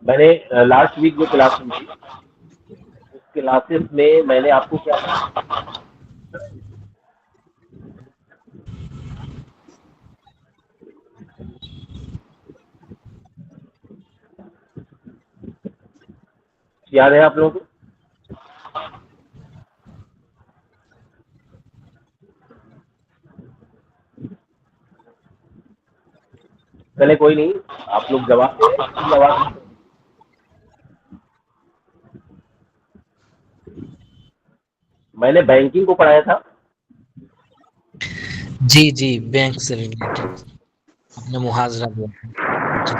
मैंने last week जो class हुई थी, उस क्लासेस में मैंने आपको क्या याद है आप लोगों को? चले कोई नहीं, आप लोग जवाब दे रहे हैं, मेरी आवाज नहीं? मैंने बैंकिंग को पढ़ाया था। जी जी, बैंक से रिलेटेड आपने मुहाजरा दिया था। जी।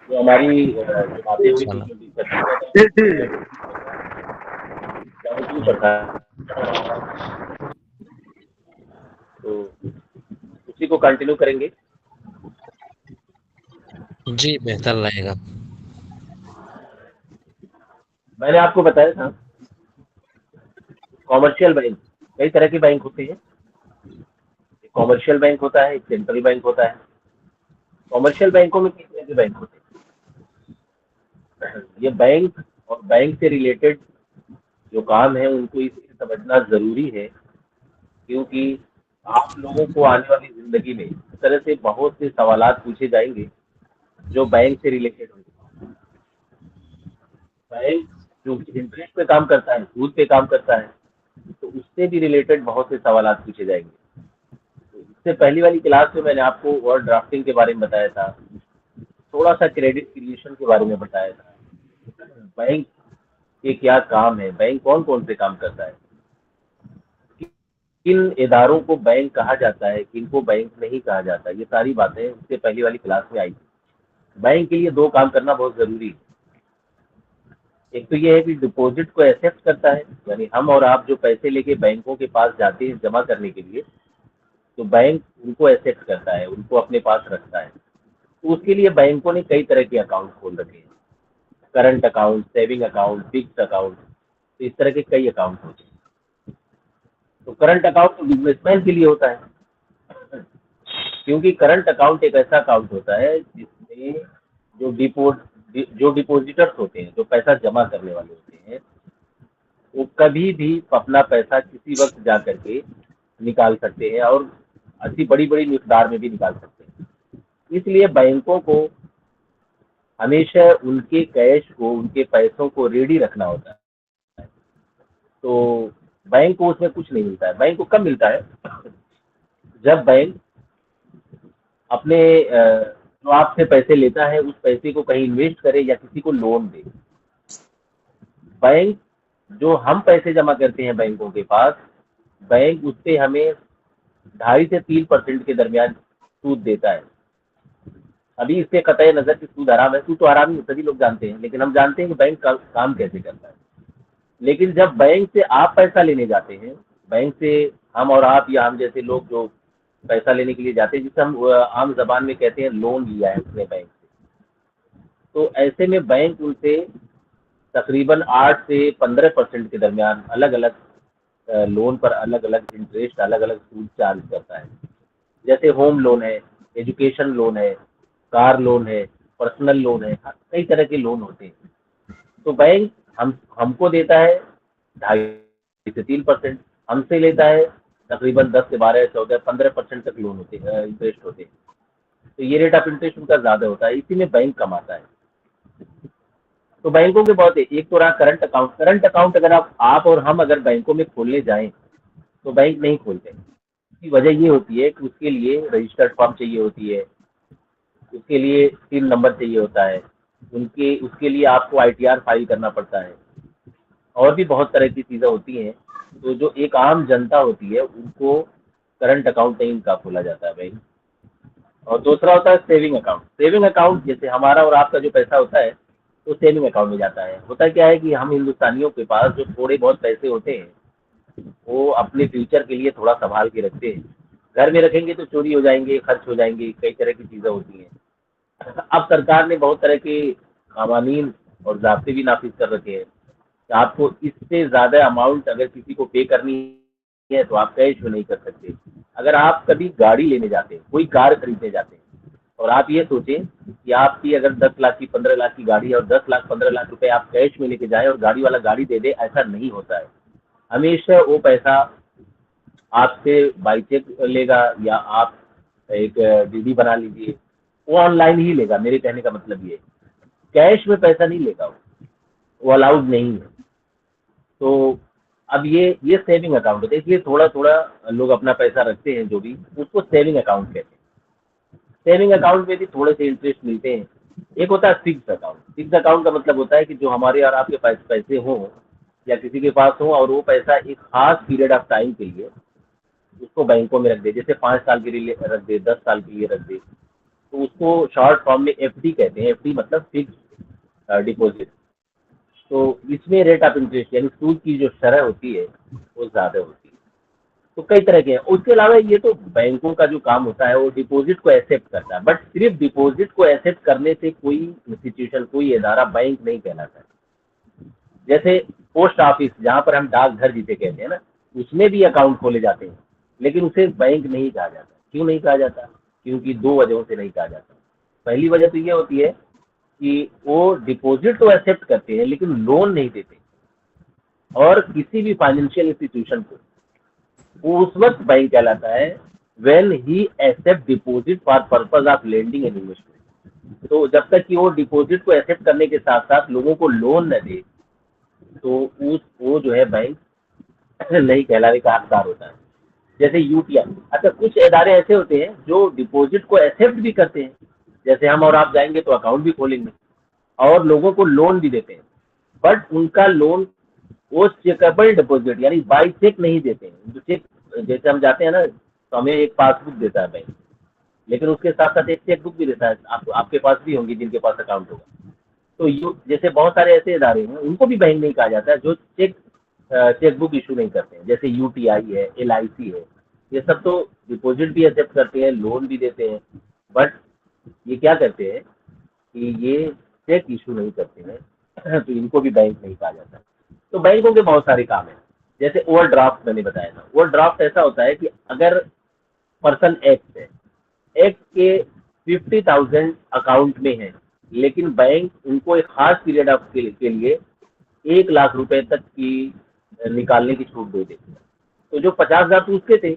जो हमारी जो बातें हुई थी, चलो। जो डिस्कशन हुआ था, जी उसमें जी। बैंकिंग पर था। तो उसी को कंटिन्यू करेंगे। जी, बेहतर रहेगा। मैंने आपको बताया था कॉमर्शियल बैंक, कई तरह के बैंक होते हैं। एक कॉमर्शियल बैंक होता है, एक सेंट्रल बैंक होता है। कॉमर्शियल बैंकों में कई तरह के बैंक होते हैं। ये बैंक और बैंक से रिलेटेड जो काम है उनको इसलिए समझना जरूरी है, क्योंकि आप लोगों को आने वाली जिंदगी में इस तरह से बहुत से सवालात पूछे जाएंगे जो बैंक से रिलेटेड होंगे। बैंक क्योंकि इंटरेस्ट पे काम करता है, सूद पे काम करता है, तो उससे भी रिलेटेड बहुत से सवालात पूछे जाएंगे। तो इससे पहली वाली क्लास में मैंने आपको ओवर ड्राफ्टिंग के बारे में बताया था, थोड़ा सा क्रेडिट क्रिएशन के बारे में बताया था, बैंक के क्या काम है, बैंक कौन कौन से काम करता है, किन इदारों को बैंक कहा जाता है, किनको बैंक नहीं कहा जाता, ये सारी बातें उससे पहली वाली क्लास में आई थी। बैंक के लिए दो काम करना बहुत जरूरी है। एक तो ये है कि डिपॉजिट को एक्सेप्ट करता है, यानी हम और आप जो पैसे लेके बैंकों के पास जाते हैं जमा करने के लिए, तो बैंक उनको एक्सेप्ट करता है, उनको अपने पास रखता है। तो उसके लिए बैंकों ने कई तरह के अकाउंट खोल रखे हैं, current account, saving account, fix account, तो इस तरह के कई अकाउंट होते हैं। तो करंट अकाउंट तो बिजनेसमैन के लिए होता है, क्योंकि करंट अकाउंट एक ऐसा अकाउंट होता है जिसमें जो डिपो जो डिपोजिटर्स होते हैं, जो पैसा जमा करने वाले होते हैं, वो कभी भी अपना पैसा किसी वक्त जा करके निकाल सकते हैं, और अच्छी बड़ी बड़ी मिकदार में भी निकाल सकते हैं। इसलिए बैंकों को हमेशा उनके कैश को, उनके पैसों को रेडी रखना होता है। तो बैंक को उसमें कुछ नहीं मिलता है। बैंक को कब मिलता है? जब बैंक अपने जो आपसे पैसे लेता है उस पैसे को कहीं इन्वेस्ट करे या किसी को लोन दे। बैंक, जो हम पैसे जमा करते हैं बैंकों के पास, बैंक उससे हमें 2.5 से 3% के दरमियान सूद देता है। अभी इससे कतई नजर कि सूद हराम है, सूद तो हराम ही सभी लोग जानते हैं, लेकिन हम जानते हैं कि बैंक का काम कैसे करता है। लेकिन जब बैंक से आप पैसा लेने जाते हैं, बैंक से हम और आप या हम जैसे लोग जो पैसा लेने के लिए जाते हैं, जिसे हम आम जबान में कहते हैं लोन लिया है उसने बैंक से, तो ऐसे में बैंक उनसे तकरीबन 8 से 15% के दरमियान अलग अलग लोन पर अलग अलग इंटरेस्ट, अलग अलग सूद चार्ज करता है। जैसे होम लोन है, एजुकेशन लोन है, कार लोन है, पर्सनल लोन है, कई तरह के लोन होते हैं। तो बैंक हमको देता है 2.5 से 3%, हमसे लेता है तकरीबन 10 से 12 14 15% तक लोन होते हैं, इंटरेस्ट होते हैं। तो ये रेट ऑफ इंटरेस्ट उनका ज्यादा होता है, इसी में बैंक कमाता है। तो बैंकों के बहुत है। एक तो रहा करंट अकाउंट। करंट अकाउंट अगर आप और हम अगर बैंकों में खोलने जाएं तो बैंक नहीं खोलते। उसकी वजह ये होती है कि उसके लिए रजिस्टर्ड फॉर्म चाहिए होती है, उसके लिए सिम नंबर चाहिए होता है, उनके उसके लिए आपको आईटीआर फाइल करना पड़ता है, और भी बहुत तरह की चीज़ें होती हैं। तो जो एक आम जनता होती है उनको करंट अकाउंट नहीं उनका खोला जाता है बैंक। और दूसरा होता है सेविंग अकाउंट। सेविंग अकाउंट जैसे हमारा और आपका जो पैसा होता है वो सेविंग अकाउंट में जाता है। होता क्या है कि हम हिंदुस्तानियों के पास जो थोड़े बहुत पैसे होते हैं वो अपने फ्यूचर के लिए थोड़ा संभाल के रखते हैं। घर में रखेंगे तो चोरी हो जाएंगे, खर्च हो जाएंगे, कई तरह की चीज़ें होती हैं। अब सरकार ने बहुत तरह के कानून और ज़ाब्ते भी नाफिज कर रखे हैं कि आपको इससे ज़्यादा अमाउंट अगर किसी को पे करनी है तो आप कैश में नहीं कर सकते। अगर आप कभी गाड़ी लेने जाते हैं, कोई कार खरीदने जाते हैं, और आप ये सोचें कि आपकी अगर 10 लाख की 15 लाख की गाड़ी है और 10 लाख 15 लाख रुपए आप कैश में लेके जाए और गाड़ी वाला गाड़ी दे दे, ऐसा नहीं होता है। हमेशा वो पैसा आपसे बाई चेक लेगा या आप एक डीडी बना लीजिए, वो ऑनलाइन ही लेगा। मेरे कहने का मतलब ये है, कैश में पैसा नहीं लेगा, वो अलाउड नहीं है। तो अब ये सेविंग अकाउंट है। देखिए थोड़ा थोड़ा लोग अपना पैसा रखते हैं, जो भी उसको सेविंग अकाउंट कहते हैं। सेविंग अकाउंट में भी थोड़े से इंटरेस्ट मिलते हैं। एक होता है फिक्स अकाउंट। फिक्स अकाउंट का मतलब होता है कि जो हमारे और आपके पास पैसे हों या किसी के पास हो, और वो पैसा एक खास पीरियड ऑफ टाइम के लिए उसको बैंकों में रख दे, जैसे 5 साल के लिए रख दे, 10 साल के लिए रख दे, तो उसको शॉर्ट फॉर्म में एफडी कहते हैं। एफडी मतलब फिक्स डिपॉजिट। तो इसमें रेट ऑफ इंटरेस्ट यानी सूद की जो शरह होती है वो ज़्यादा होती है। तो कई तरह के हैं। उसके अलावा ये तो बैंकों का जो काम होता है वो डिपॉजिट को एक्सेप्ट करता है, बट सिर्फ डिपॉजिट को एक्सेप्ट करने से कोई इंस्टीट्यूशन, कोई इदारा बैंक नहीं कहलाता है। जैसे पोस्ट ऑफिस, जहाँ पर हम डाकघर जिसे कहते हैं ना, उसमें भी अकाउंट खोले जाते हैं, लेकिन उसे बैंक नहीं कहा जाता। क्यों नहीं कहा जाता? क्योंकि दो वजहों से नहीं कहा जाता। पहली वजह तो ये होती है कि वो डिपॉजिट तो एक्सेप्ट करते हैं लेकिन लोन नहीं देते। और किसी भी फाइनेंशियल इंस्टीट्यूशन को वो उस वक्त बैंक कहलाता है when he accept deposit for purpose of lending and investment. तो जब तक कि वो डिपॉजिट को एक्सेप्ट करने के साथ साथ लोगों को लोन न दे, तो उस वो जो है बैंक नहीं कहलाने का हकदार होता है। जैसे यूटीआई। अच्छा, कुछ इदारे ऐसे होते हैं जो डिपॉजिट को एक्सेप्ट भी करते हैं, जैसे हम और आप जाएंगे तो अकाउंट भी खोलेंगे और लोगों को लोन भी देते हैं, बट उनका लोन वो चेकेबल डिपॉजिट यानी बाई चेक नहीं देते हैं। जो चेक, जैसे हम जाते हैं ना तो हमें एक पासबुक देता है बैंक, लेकिन उसके साथ साथ एक चेक बुक भी देता है। आपके पास भी होंगी जिनके पास अकाउंट होगा। तो यू जैसे बहुत सारे ऐसे इदारे हैं, उनको भी बैंक नहीं कहा जाता है जो चेकबुक इशू नहीं करते हैं। जैसे यूटीआई है, एलआईसी है, ये सब तो डिपॉजिट भी एक्सेप्ट करते हैं, लोन भी देते हैं, बट ये क्या करते हैं कि ये चेक इशू नहीं करते हैं, तो इनको भी बैंक नहीं कहा जाता। तो बैंकों के बहुत सारे काम हैं। जैसे ओवरड्राफ्ट मैंने बताया था। ओवरड्राफ्ट ऐसा होता है कि अगर पर्सन एक्स है, एक्स के 50,000 अकाउंट में है, लेकिन बैंक उनको एक खास पीरियड ऑफ के लिए 1 लाख रुपए तक की निकालने की छूट दे देती है। तो जो 50,000 तो उसके थे,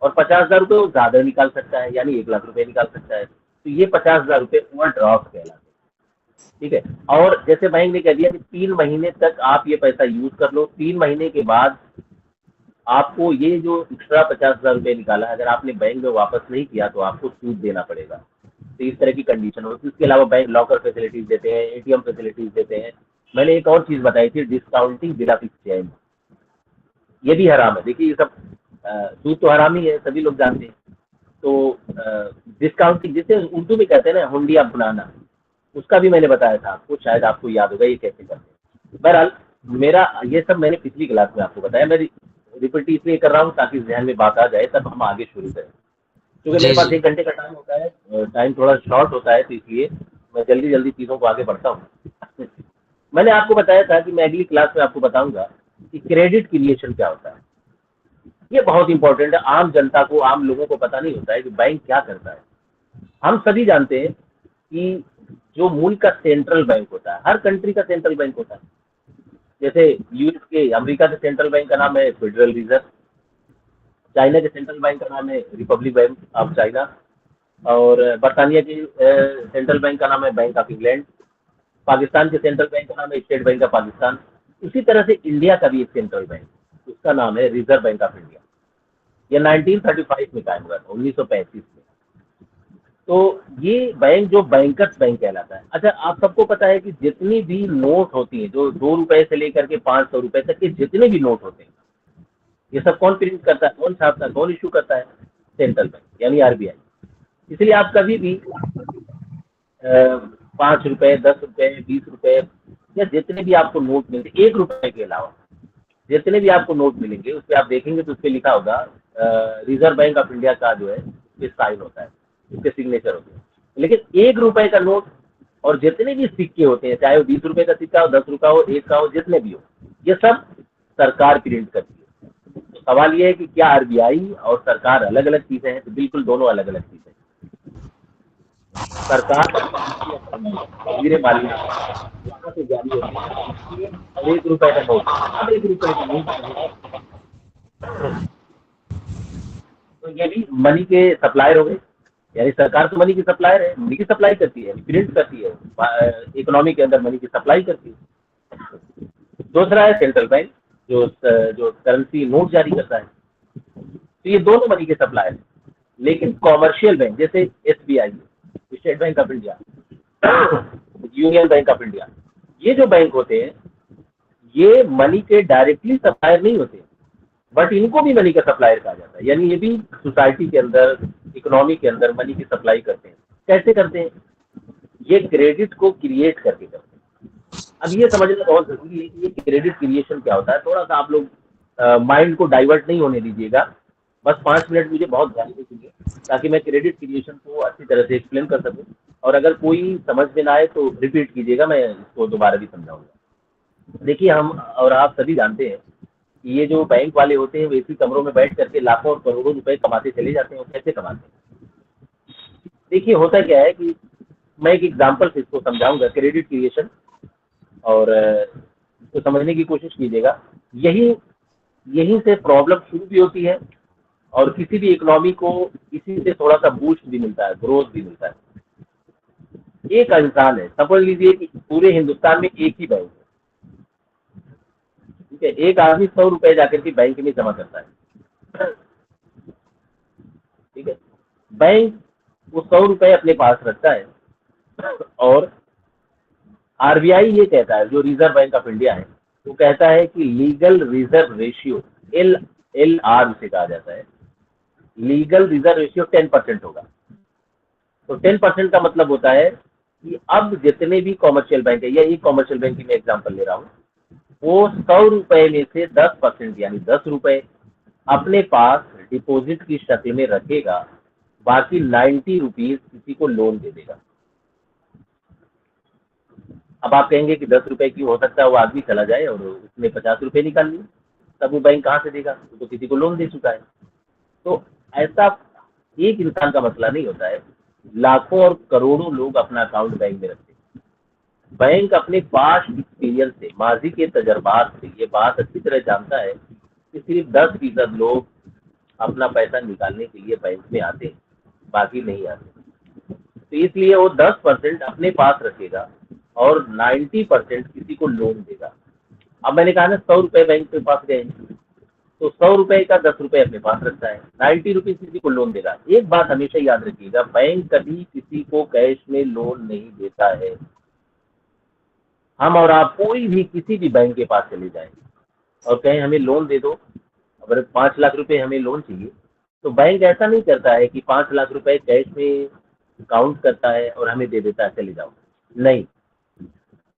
और 50,000 रुपये वो ज़्यादा निकाल सकता है, यानी 1 लाख रुपए निकाल सकता है। तो ये 50,000 रुपये ओवरड्राफ्ट कहलाते हैं। ठीक है। और जैसे बैंक ने कह दिया कि 3 महीने तक आप ये पैसा यूज कर लो, 3 महीने के बाद आपको ये जो एक्स्ट्रा 50,000 रुपये निकाला है, अगर आपने बैंक में वापस नहीं किया तो आपको सूद देना पड़ेगा। तो इस तरह की कंडीशन होती है। इसके अलावा बैंक लॉकर फैसिलिटीज देते हैं, एटीएम फैसिलिटीज देते हैं। मैंने एक और चीज़ बताई थी, डिस्काउंटिंग विदाउट एक्सचेंज। ये भी हराम है। देखिए ये सब सूद तो हराम ही है, सभी लोग जानते हैं। तो डिस्काउंटिंग जिसे उर्दू में कहते हैं ना, हुंडिया बनाना, उसका भी मैंने बताया था आपको, शायद आपको याद होगा ये कैसे करते हैं। बहरहाल मेरा ये सब मैंने पिछली क्लास में आपको बताया। मैं रिपीट इसलिए कर रहा हूँ ताकि जहन में बात आ जाए, तब हम आगे शुरू करें। क्योंकि जी मेरे पास जी 1 घंटे का टाइम होता है, टाइम थोड़ा शॉर्ट होता है, तो इसलिए मैं जल्दी जल्दी चीज़ों को आगे बढ़ता हूँ। मैंने आपको बताया था कि मैं अगली क्लास में आपको बताऊंगा कि क्रेडिट क्रिएशन क्या होता है। ये बहुत इंपॉर्टेंट है। आम जनता को, आम लोगों को पता नहीं होता है कि बैंक क्या करता है। हम सभी जानते हैं कि जो मूल का सेंट्रल बैंक होता है, हर कंट्री का सेंट्रल बैंक होता है। जैसे यूएस के, अमेरिका के सेंट्रल बैंक का नाम है फेडरल रिजर्व। चाइना के सेंट्रल बैंक का नाम है रिपब्लिक बैंक ऑफ चाइना। और बरतानिया के सेंट्रल बैंक का नाम है बैंक ऑफ इंग्लैंड। पाकिस्तान के सेंट्रल बैंक का नाम है स्टेट बैंक ऑफ पाकिस्तान। इसी तरह से इंडिया का भी एक सेंट्रल बैंक, उसका नाम है रिजर्व बैंक ऑफ इंडिया। ये 1935 में कायम हुआ था, 1935 में। तो ये बैंक जो बैंकर्स बैंक कहलाता है। अच्छा, आप सबको पता है कि जितनी भी नोट होती हैं, जो 2 रुपए से लेकर के 500 रुपए तक के जितने भी नोट होते हैं, ये सब कौन प्रिंट करता है, कौन छापता है, कौन इशू करता है? सेंट्रल बैंक यानी आरबीआई। इसलिए आप कभी भी 5 रुपए, 10 रुपए, 20 रुपए या जितने भी आपको नोट मिलते, 1 रुपए के अलावा जितने भी आपको नोट मिलेंगे, उस पर आप देखेंगे तो उस पर लिखा होगा रिजर्व बैंक ऑफ इंडिया का जो है ये साइन होता है, उसके सिग्नेचर होते हैं। लेकिन 1 रुपए का नोट और जितने भी सिक्के होते हैं, चाहे वो 20 रुपए का सिक्का हो, 10 रुपए का हो, 1 का हो, जितने भी हो, ये सब सरकार प्रिंट करती है। तो सवाल ये है कि क्या आरबीआई और सरकार अलग अलग चीजें हैं? तो बिल्कुल दोनों अलग अलग चीजें हैं। सरकार वजीर मालिया वहाँ से जारी होती है, और 1 रुपए का नोट, अब 1 रुपए का नोट, तो ये भी मनी के सप्लायर हो गए। यानी सरकार तो मनी की सप्लायर है, मनी की सप्लाई करती है, प्रिंट करती है, इकोनॉमी के अंदर मनी की सप्लाई करती है। दूसरा है सेंट्रल बैंक, जो जो करेंसी नोट जारी करता है। तो ये दोनों मनी के सप्लायर हैं। लेकिन कॉमर्शियल बैंक जैसे SBI, state bank of India, union bank of India, ये जो बैंक होते हैं, ये मनी के डायरेक्टली सप्लायर नहीं होते, बट इनको भी मनी का सप्लायर कहा जाता है। यानी ये भी सोसाइटी के अंदर, इकोनॉमी के अंदर मनी की सप्लाई करते हैं। कैसे करते हैं? ये क्रेडिट को क्रिएट करके करते हैं। अब ये समझना बहुत जरूरी है कि ये क्रेडिट क्रिएशन क्या होता है। थोड़ा सा आप लोग माइंड को डाइवर्ट नहीं होने दीजिएगा, बस 5 मिनट मुझे बहुत ध्यान से सुनिए, ताकि मैं क्रेडिट क्रिएशन को अच्छी तरह से एक्सप्लेन कर सकूं। और अगर कोई समझ में ना आए तो रिपीट कीजिएगा, मैं इसको दोबारा भी समझाऊंगा। देखिए, हम और आप सभी जानते हैं कि ये जो बैंक वाले होते हैं, वो इसी कमरों में बैठ करके लाखों और करोड़ों रुपए कमाते चले जाते हैं। और कैसे कमाते हैं? देखिए, होता क्या है कि मैं एक एग्जांपल से इसको समझाऊंगा, क्रेडिट क्रिएशन, और इसको समझने की कोशिश कीजिएगा। यही यहीं से प्रॉब्लम शुरू भी होती है, और किसी भी इकोनॉमी को इसी से थोड़ा सा बूस्ट भी मिलता है, ग्रोथ भी मिलता है। एक इंसान है, समझ लीजिए कि पूरे हिंदुस्तान में एक ही बैंक है, ठीक है। एक आदमी 100 रुपए जाकर के बैंक में जमा करता है, ठीक है। बैंक वो 100 रुपए अपने पास रखता है, और आरबीआई ये कहता है, जो रिजर्व बैंक ऑफ इंडिया है, वो कहता है कि legal reserve ratio, L L R उसे कहा जाता है, लीगल रिजर्व रेशियो 10% होगा। तो 10% का मतलब होता है कि अब जितने भी कॉमर्शियल बैंक है, या एक कॉमर्शियल बैंक की मैं एग्जांपल ले रहा हूँ, वो 100 रुपए में से 10% यानी 10 रुपए अपने पास डिपॉजिट की शक्ल में रखेगा, बाकी 90 रुपीज किसी को लोन दे देगा। अब आप कहेंगे कि 10 रुपए की हो सकता है वो आदमी चला जाए और उसने 50 रुपए निकाल लिए, तब वो बैंक कहाँ से देगा? वो तो किसी को लोन दे चुका है। तो ऐसा एक इंसान का मसला नहीं होता है, लाखों और करोड़ों लोग अपना अकाउंट बैंक में रखते हैं। बैंक अपने पास्ट एक्सपीरियंस से, माजी के तजर्बात से ये बात अच्छी तरह जानता है कि सिर्फ 10% लोग अपना पैसा निकालने के लिए बैंक में आते हैं, बाकी नहीं आते। तो इसलिए वो 10% अपने पास रखेगा और 90% किसी को लोन देगा। अब मैंने कहा ना, 100 रुपए बैंक के पास गए, तो 100 रुपए का 10 रुपए अपने पास रखता है, 90 रुपीज किसी को लोन देगा। एक बात हमेशा याद रखिएगा, बैंक कभी किसी को कैश में लोन नहीं देता है। हम और आप कोई भी किसी भी बैंक के पास चले जाएं और कहें हमें लोन दे दो, अगर 5 लाख रुपए हमें लोन चाहिए, तो बैंक ऐसा नहीं करता है कि 5 लाख रुपए कैश में काउंट करता है और हमें दे देता है चले जाओ। नहीं,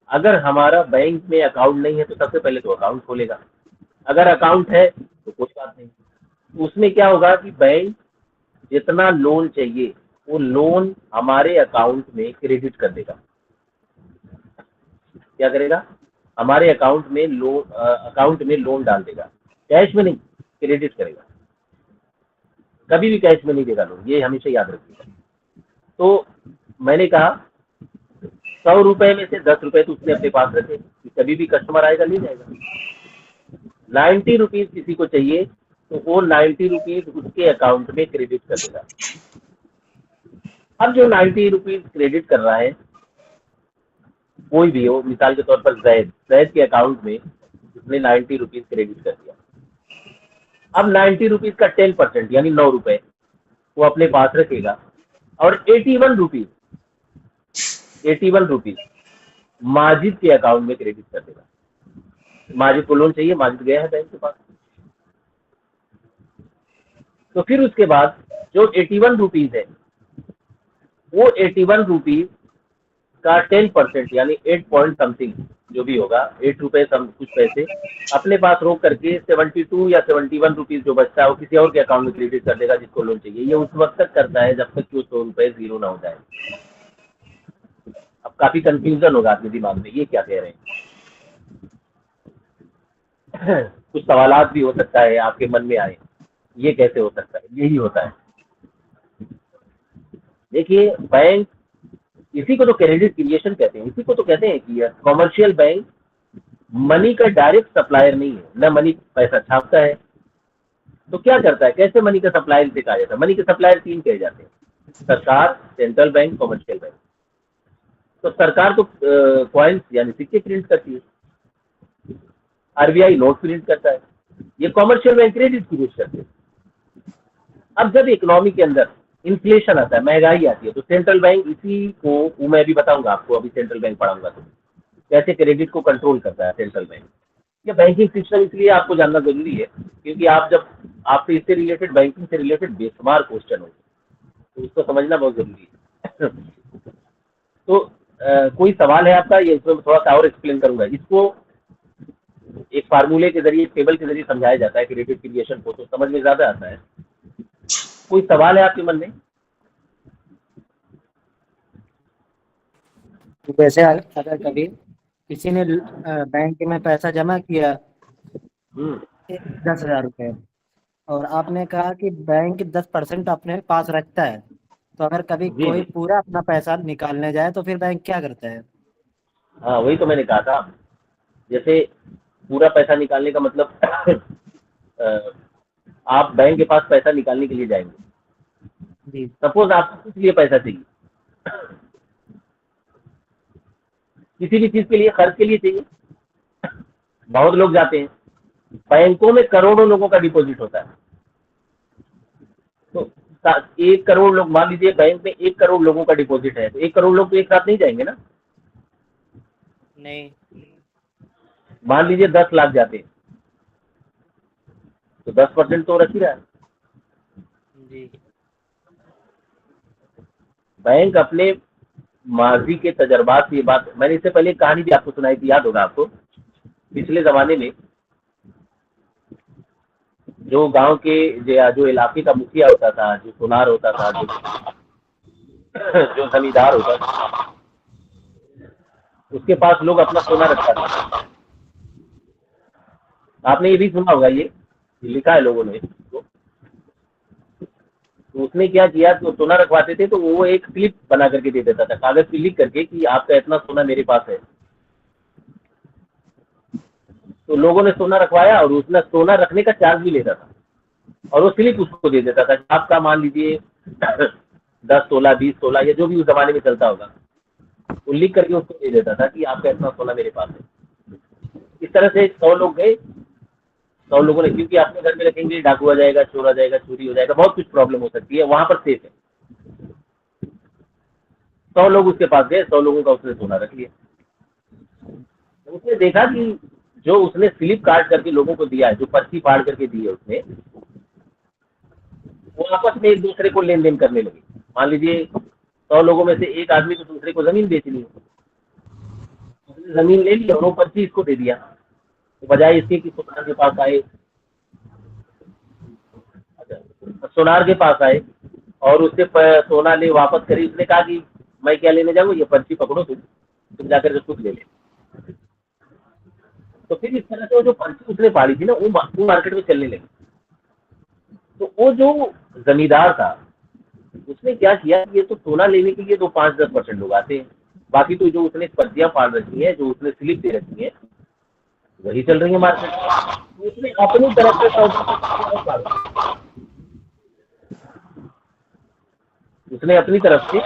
अगर हमारा बैंक में अकाउंट नहीं है तो सबसे पहले तो अकाउंट खोलेगा। अगर अकाउंट है तो कोई बात नहीं, उसमें क्या होगा कि बैंक जितना लोन चाहिए वो लोन हमारे अकाउंट में क्रेडिट कर देगा। क्या करेगा? हमारे अकाउंट में लोन डाल देगा, कैश में नहीं, क्रेडिट करेगा। कभी भी कैश में नहीं देगा लोन, ये हमेशा याद रखिएगा। तो मैंने कहा 100 रुपए में से 10 रुपए तो उसने अपने पास रखे कि कभी भी कस्टमर आएगा ले जाएगा। 90 रुपीज किसी को चाहिए तो वो 90 रुपीज उसके अकाउंट में क्रेडिट कर देगा। अब जो 90 रुपीज क्रेडिट कर रहा है, कोई भी हो, मिसाल के तौर पर जैद जैद के अकाउंट में उसने 90 रुपीज क्रेडिट कर दिया। अब 90 रुपीज का 10% यानी 9 रुपए वो अपने पास रखेगा, और 81 रुपीज माजिद के अकाउंट में क्रेडिट कर देगा। माजिद को लोन चाहिए, माजिद गया है बैंक के पास, तो फिर उसके बाद जो 81 रुपीज है, वो 81 रुपीज का 10% यानी 8 पॉइंट समथिंग जो भी होगा, 8 रुपए कुछ पैसे अपने पास रोक करके 72 या 71 रुपीज जो बचता है वो किसी और के अकाउंट में क्रेडिट कर देगा जिसको लोन चाहिए। ये उस वक्त तक करता है जब तक कि वो 100 रुपए जीरो ना हो जाए। अब काफी कंफ्यूजन होगा आपके दिमाग में, ये क्या कह रहे हैं? कुछ सवालात भी हो सकता है आपके मन में आए, ये कैसे हो सकता है? यही होता है। देखिए, बैंक इसी को तो क्रेडिट क्रिएशन कहते हैं, इसी को तो कहते हैं कि कॉमर्शियल बैंक मनी का डायरेक्ट सप्लायर नहीं है, न मनी पैसा छापता है। तो क्या करता है, कैसे मनी का सप्लायर इसे कहा जाता है? मनी के सप्लायर तीन कहे जाते हैं, सरकार, सेंट्रल बैंक, कॉमर्शियल बैंक। तो सरकार तो कॉइन्स यानी सिक्के प्रिंट करती है, आरबीआई नोट प्रिंट करता है, ये कॉमर्शियल बैंक क्रेडिट क्रिएट करते हैं। अब जब इकोनॉमी के अंदर इन्फ्लेशन आता है, महंगाई आती है, तो सेंट्रल बैंक इसी को, वो मैं भी बताऊंगा आपको, अभी सेंट्रल बैंक पढ़ाऊंगा तो कैसे क्रेडिट को कंट्रोल करता है सेंट्रल बैंक। ये बैंकिंग सिस्टम इसलिए आपको जानना जरूरी है क्योंकि आप जब आपसे इससे रिलेटेड, बैंकिंग से रिलेटेड बेशुमार क्वेश्चन हो, तो उसको समझना बहुत जरूरी है। तो कोई सवाल है आपका? ये इसमें थोड़ा सा और एक्सप्लेन करूंगा इसको। एक फार्मूले के जरिए, टेबल के जरिए समझाया जाता है क्रेडिट क्रिएशन को, तो समझ में ज्यादा आता है। कोई सवाल है आपके मन में? वैसे अगर कभी किसी ने बैंक में पैसा जमा किया हम्म, 10,000 रुपये, और आपने कहा कि बैंक 10% अपने पास रखता है, तो अगर कभी जी कोई जी, पूरा अपना पैसा निकालने जाए तो फिर बैंक क्या करता है? हाँ वही तो मैंने कहा था। जैसे पूरा पैसा निकालने का मतलब अ, आप बैंक के पास पैसा निकालने के लिए जाएंगे, जी सपोज आपको किस लिए पैसा चाहिए, किसी भी चीज के लिए, खर्च के लिए चाहिए। बहुत लोग जाते हैं, बैंकों में करोड़ों लोगों का डिपॉजिट होता है। तो 1 करोड़ लोग, मान लीजिए बैंक में 1 करोड़ लोगों का डिपॉजिट है, तो 1 करोड़ लोग तो एक साथ नहीं जाएंगे ना। नहीं। मान लीजिए 10 लाख जाते हैं, तो 10% तो रख ही रहा है। जी बैंक अपने माजी के तजर्बात से, ये बात मैंने इससे पहले एक कहानी भी आपको सुनाई थी, याद होगा आपको। पिछले जमाने में जो गांव के, जो इलाके का मुखिया होता था, जो सुनार होता था, जो जो जमींदार होता था, उसके पास लोग अपना सोना रखता था। आपने ये भी सुना होगा, ये लिखा है लोगों ने इसको। तो उसने क्या किया, तो सोना रखवाते थे तो वो एक स्लिप बना करके दे देता था, कागज पे लिख करके कि आपका इतना सोना मेरे पास है। तो लोगों ने सोना रखवाया और उसने सोना रखने का चार्ज भी लेता था, और वो स्लिप उसको दे देता था। आपका मान लीजिए 10 तोला, 20 तोला, या जो भी उस जमाने में चलता होगा, वो लिख करके उसको दे देता था कि आपका इतना सोना मेरे पास है। इस तरह से 100 लोग गए, 100 लोगों ने, क्योंकि अपने घर में रखेंगे डाकू आ जाएगा, चोर आ जाएगा, चोरी हो जाएगा, बहुत कुछ प्रॉब्लम हो सकती है, वहां पर सेफ है। 100 लोग उसके पास गए, 100 लोगों का उसने सोना रख लिया। तो उसने देखा कि जो उसने स्लिप काट करके लोगों को दिया है, जो पर्ची फाड़ करके दी है उसने, वो आपस में एक दूसरे को लेन देन करने लगे। मान लीजिए 100 लोगों में से एक आदमी को दूसरे को जमीन बेचनी है, उसने जमीन ले ली और वो पर्ची इसको दे दिया। तो बजाय इसके कि सुनार के पास आए, सोनार के पास आए और उससे सोना ले वापस करी, उसने कहा कि मैं क्या लेने जाऊँ, ये पर्ची पकड़ो, तुम जाकर के खुद ले ले। तो फिर इस तरह से वो जो पर्ची उसने फाड़ी थी ना, वो मार्केट में चलने लगी। तो वो जो जमींदार था, उसने क्या किया कि ये तो सोना लेने के लिए तो 5-10% लोग आते हैं, बाकी तो जो उसने पर्चियां फाड़ रखी है, जो उसने स्लिप दे रखी है, वही चल रही है मार्केट में। तो उसने अपनी तरफ से 100, उसने अपनी तरफ से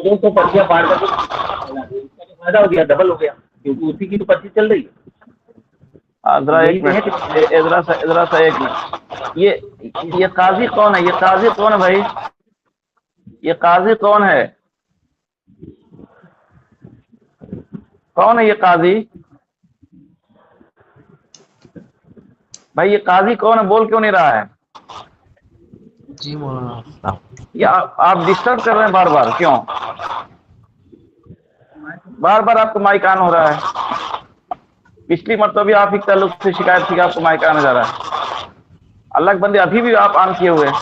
100 पर्चियां फाड़ करके उसका तो फायदा हो गया, डबल हो गया, क्योंकि उसी की तो पर्ची चल रही है। जरा एक मिनट, इधर सा एक मिनट। ये काजी कौन है? ये काजी कौन है भाई? ये काजी कौन है? कौन है ये काजी? भाई ये काजी कौन है? बोल क्यों नहीं रहा है? जी मौलाना। ये आप डिस्टर्ब कर रहे हैं बार बार, क्यों बार बार आपको माइक ऑन हो रहा है? पिछली मरतबा भी आप ही ताल्लुक से शिकायत थी कि आपको माइक ऑन जा रहा है। अलग बंदे अभी भी आप ऑन किए हुए हैं।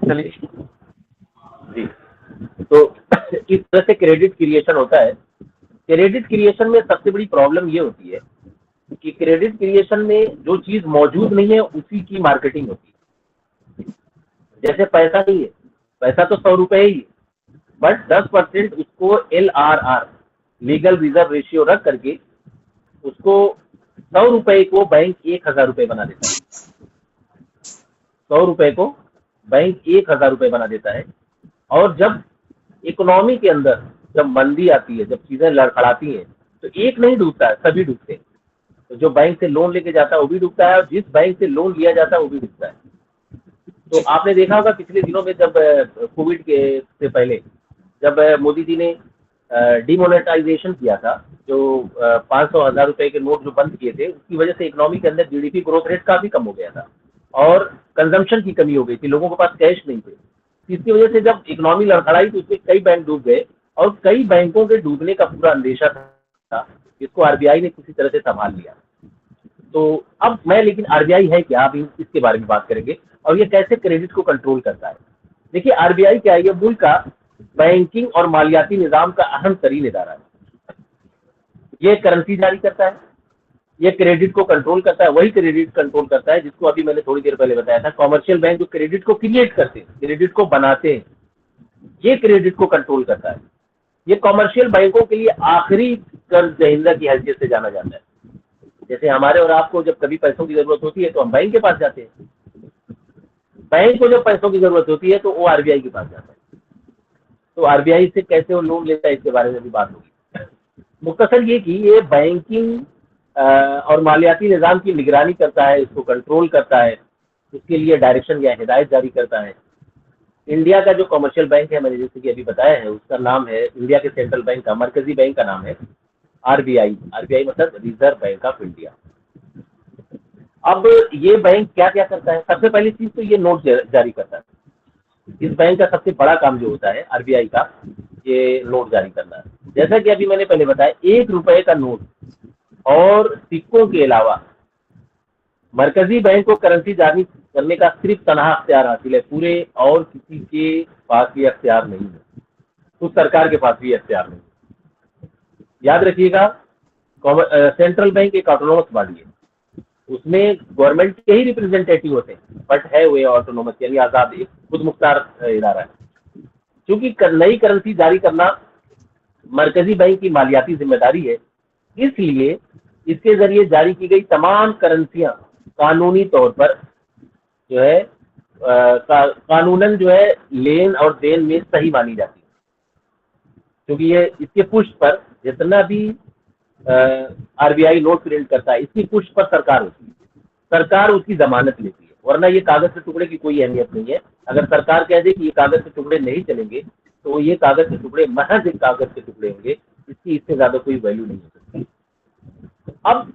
चलिए जी, तो इस तरह से क्रेडिट क्रिएशन होता है। क्रेडिट क्रिएशन में सबसे बड़ी प्रॉब्लम ये होती है कि क्रेडिट क्रिएशन में जो चीज मौजूद नहीं है उसी की मार्केटिंग होती है। जैसे पैसा नहीं है, पैसा तो 100 रुपए ही है, बट 10% उसको LRR लीगल रिजर्व रेशियो रख करके उसको 100 रुपए को बैंक 1000 रुपए बना देता है। 100 रुपए को बैंक 1000 रुपए बना देता है। और जब इकोनॉमी के अंदर जब मंदी आती है, जब चीजें लड़खड़ाती हैं, तो एक नहीं डूबता है, सभी डूबते हैं। तो जो बैंक से लोन लेके जाता है वो भी डूबता है, और जिस बैंक से लोन लिया जाता है वो भी डूबता है। तो आपने देखा होगा पिछले दिनों में जब कोविड के से पहले जब मोदी जी ने डिमोनेटाइजेशन किया था, जो 500,000 रुपए के नोट जो बंद किए थे, उसकी वजह से इकोनॉमी के अंदर GDP ग्रोथ रेट काफी कम हो गया था और कंजम्पशन की कमी हो गई थी, लोगों के पास कैश नहीं थे। इसकी वजह से जब इकोनॉमी लड़खड़ाई तो उसमें कई बैंक डूब गए, और कई बैंकों के डूबने का पूरा अंदेशा था, इसको RBI ने किसी तरह से संभाल लिया। तो अब मैं लेकिन RBI है क्या, अभी इसके बारे में बात करेंगे, और ये कैसे क्रेडिट को कंट्रोल करता है। देखिए RBI क्या है, ये मुल्क का बैंकिंग और मालियाती निजाम का अहम तरीन इदारा है। ये करेंसी जारी करता है, ये क्रेडिट को कंट्रोल करता है, वही क्रेडिट कंट्रोल करता है जिसको अभी मैंने थोड़ी देर पहले बताया था। कॉमर्शियल बैंक जो क्रेडिट को क्रिएट करते हैं, क्रेडिट को बनाते हैं, ये क्रेडिट को कंट्रोल करता है। ये कॉमर्शियल बैंकों के लिए आखिरी कर्ज दहिंदा की हैसियत से जाना जाता है। जैसे हमारे और आपको जब कभी पैसों की जरूरत होती है तो हम बैंक के पास जाते हैं, बैंक को जब पैसों की जरूरत होती है तो वो RBI के पास जाता है। तो RBI से कैसे वो लोन लेता है, इसके बारे में भी बात होगी। मुख्तसर ये कि ये बैंकिंग और मालियाती निज़ाम की निगरानी करता है, इसको कंट्रोल करता है, उसके लिए डायरेक्शन या हिदायत जारी करता है। इंडिया का जो कमर्शियल बैंक है, मैंने जैसे कि अभी बताया है, उसका नाम है, इंडिया के सेंट्रल बैंक का मरकजी बैंक का नाम है RBI। RBI मतलब रिजर्व बैंक ऑफ इंडिया। अब ये बैंक क्या क्या करता है, सबसे पहली चीज तो ये नोट जारी करता है। इस बैंक का सबसे बड़ा काम जो होता है RBI का, ये नोट जारी करना है। जैसा कि अभी मैंने पहले बताया, 1 रुपए का नोट और सिक्कों के अलावा मरकजी बैंक को करेंसी जारी करने का सिर्फ तनहा अख्तियार हासिल है, पूरे और किसी के पास ये अख्तियार नहीं है, उस सरकार के पास भी अख्तियार नहीं। याद रखिएगा, सेंट्रल बैंक एक ऑटोनोमस बॉडी है, उसमें गवर्नमेंट के ही रिप्रेजेंटेटिव होते हैं, बट है वे ऑटोनोमस, यानी आजाद, एक खुद मुख्तार इदारा है। क्योंकि नई करेंसी जारी करना मरकजी बैंक की मालियाती जिम्मेदारी है, इसलिए इसके जरिए जारी की गई तमाम करेंसियां कानूनी तौर पर जो है कानूनन जो है लेन और देन में सही मानी जाती है। क्योंकि ये इसके पुष्ट पर जितना भी RBI नोट प्रिंट करता है, इसकी पुष्ट पर सरकार होती है, सरकार उसकी जमानत लेती है, वरना ये कागज के टुकड़े की कोई अहमियत नहीं है। अगर सरकार कह दे कि ये कागज के टुकड़े नहीं चलेंगे, तो ये कागज के टुकड़े महज एक कागज के टुकड़े होंगे, इसकी इससे ज्यादा कोई वैल्यू नहीं हो सकती। अब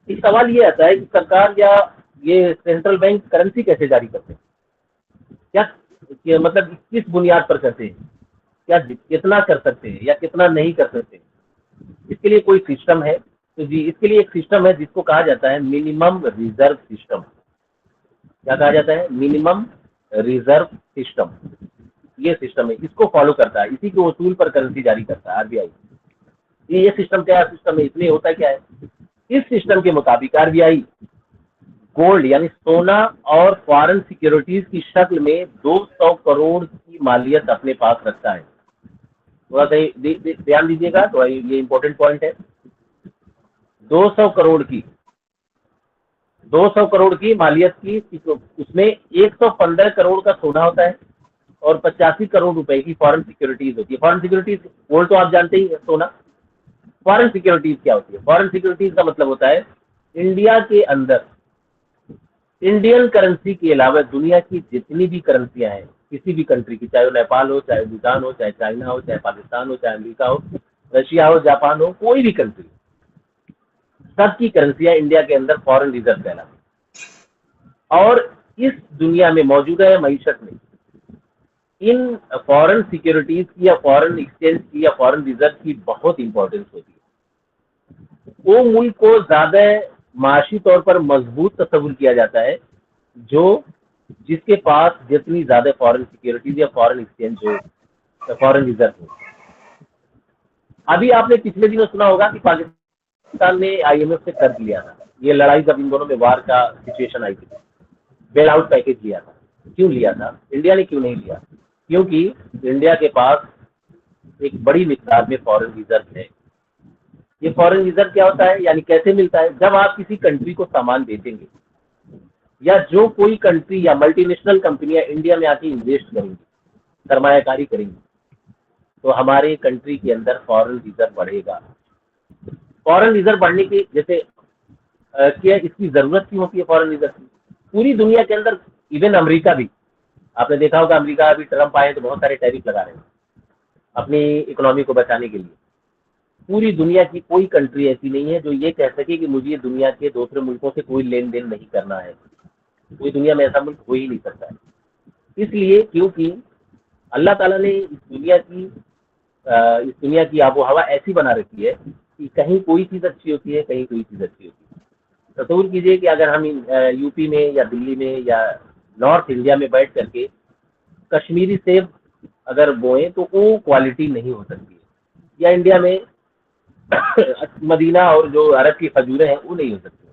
एक सवाल ये आता है कि सरकार या ये सेंट्रल बैंक करेंसी कैसे जारी करते हैं, क्या मतलब किस बुनियाद पर करते हैं, क्या कितना कर सकते हैं या कितना नहीं कर सकते, इसके लिए कोई सिस्टम है। तो जी, इसके लिए एक सिस्टम है जिसको कहा जाता है मिनिमम रिजर्व सिस्टम। क्या कहा जाता है? Minimum reserve system. ये सिस्टम है, इसको फॉलो करता है, इसी के उसूल पर करेंसी जारी करता है RBI। ये सिस्टम क्या सिस्टम है, इसमें होता क्या है, इस सिस्टम के मुताबिक RBI गोल्ड यानी सोना और फॉरेन सिक्योरिटीज की शक्ल में 200 करोड़ की मालियत अपने पास रखता है। थोड़ा सा ध्यान दीजिएगा, तो ये इंपॉर्टेंट पॉइंट है। 200 करोड़ की मालियत की, उसमें 115 करोड़ का सोना होता है और 85 करोड़ रुपए की फॉरेन सिक्योरिटीज होती है। फॉरेन सिक्योरिटीज, गोल्ड तो आप जानते ही है, सोना। फॉरेन सिक्योरिटीज क्या होती है? फॉरेन सिक्योरिटीज का मतलब होता है इंडिया के अंदर इंडियन करेंसी के अलावा दुनिया की जितनी भी करेंसियां हैं, किसी भी कंट्री की, चाहे वो नेपाल हो, चाहे भूटान हो, चाहे चाइना हो, चाहे पाकिस्तान हो, चाहे अमेरिका हो, रशिया हो, जापान हो, कोई भी कंट्री, सबकी करेंसियां इंडिया के अंदर फॉरेन रिजर्व कहलाती है। और इस दुनिया में मौजूदा मईशत में इन फॉरेन सिक्योरिटीज की या फॉरेन एक्सचेंज की या फॉरेन रिजर्व की बहुत इंपॉर्टेंस होती है। वो मुल्क को ज्यादा माशी तौर पर मजबूत तस्वुर किया जाता है जिसके पास जितनी ज्यादा फॉरेन सिक्योरिटीज या फॉरेन एक्सचेंज हो या फॉरेन रिजर्व हो। अभी आपने पिछले दिनों सुना होगा कि पाकिस्तान ने IMF से कर्ज लिया था, ये लड़ाई जब इन दोनों में वार का सिचुएशन आई थी, बेल आउट पैकेज लिया था। क्यों लिया था, इंडिया ने क्यों नहीं लिया? क्योंकि इंडिया के पास एक बड़ी मिकदार में फॉरेन रिजर्व है। ये फॉरेन रिजर्व क्या होता है, यानी कैसे मिलता है? जब आप किसी कंट्री को सामान बेचेंगे या जो कोई कंट्री या मल्टीनेशनल कंपनियां इंडिया में आके इन्वेस्ट करेंगी, सरमायाकारी करेंगी, तो हमारे कंट्री के अंदर फॉरेन रिजर्व बढ़ेगा। फॉरेन रिजर्व बढ़ने की जैसे क्या इसकी जरूरत क्यों होती है फॉरेन रिजर्व की? पूरी दुनिया के अंदर, इवन अमेरिका भी, आपने देखा होगा अमेरिका अभी ट्रम्प आए तो बहुत सारे टैरिफ लगा रहे हैं अपनी इकोनॉमी को बचाने के लिए। पूरी दुनिया की कोई कंट्री ऐसी नहीं है जो ये कह सके कि मुझे दुनिया के दूसरे मुल्कों से कोई लेन देन नहीं करना है। कोई दुनिया में ऐसा मुल्क हो ही नहीं सकता है। इसलिए क्योंकि अल्लाह ताला ने इस दुनिया की आबो हवा ऐसी बना रखी है कि कहीं कोई चीज़ अच्छी होती है, कहीं कोई चीज़ अच्छी होती है। तस्वीर कीजिए कि अगर हम यूपी में या दिल्ली में या नॉर्थ इंडिया में बैठ करके कश्मीरी सेब अगर बोएं तो वो क्वालिटी नहीं हो सकती है, या इंडिया में मदीना और जो अरब की खजूरें हैं वो नहीं हो सकती।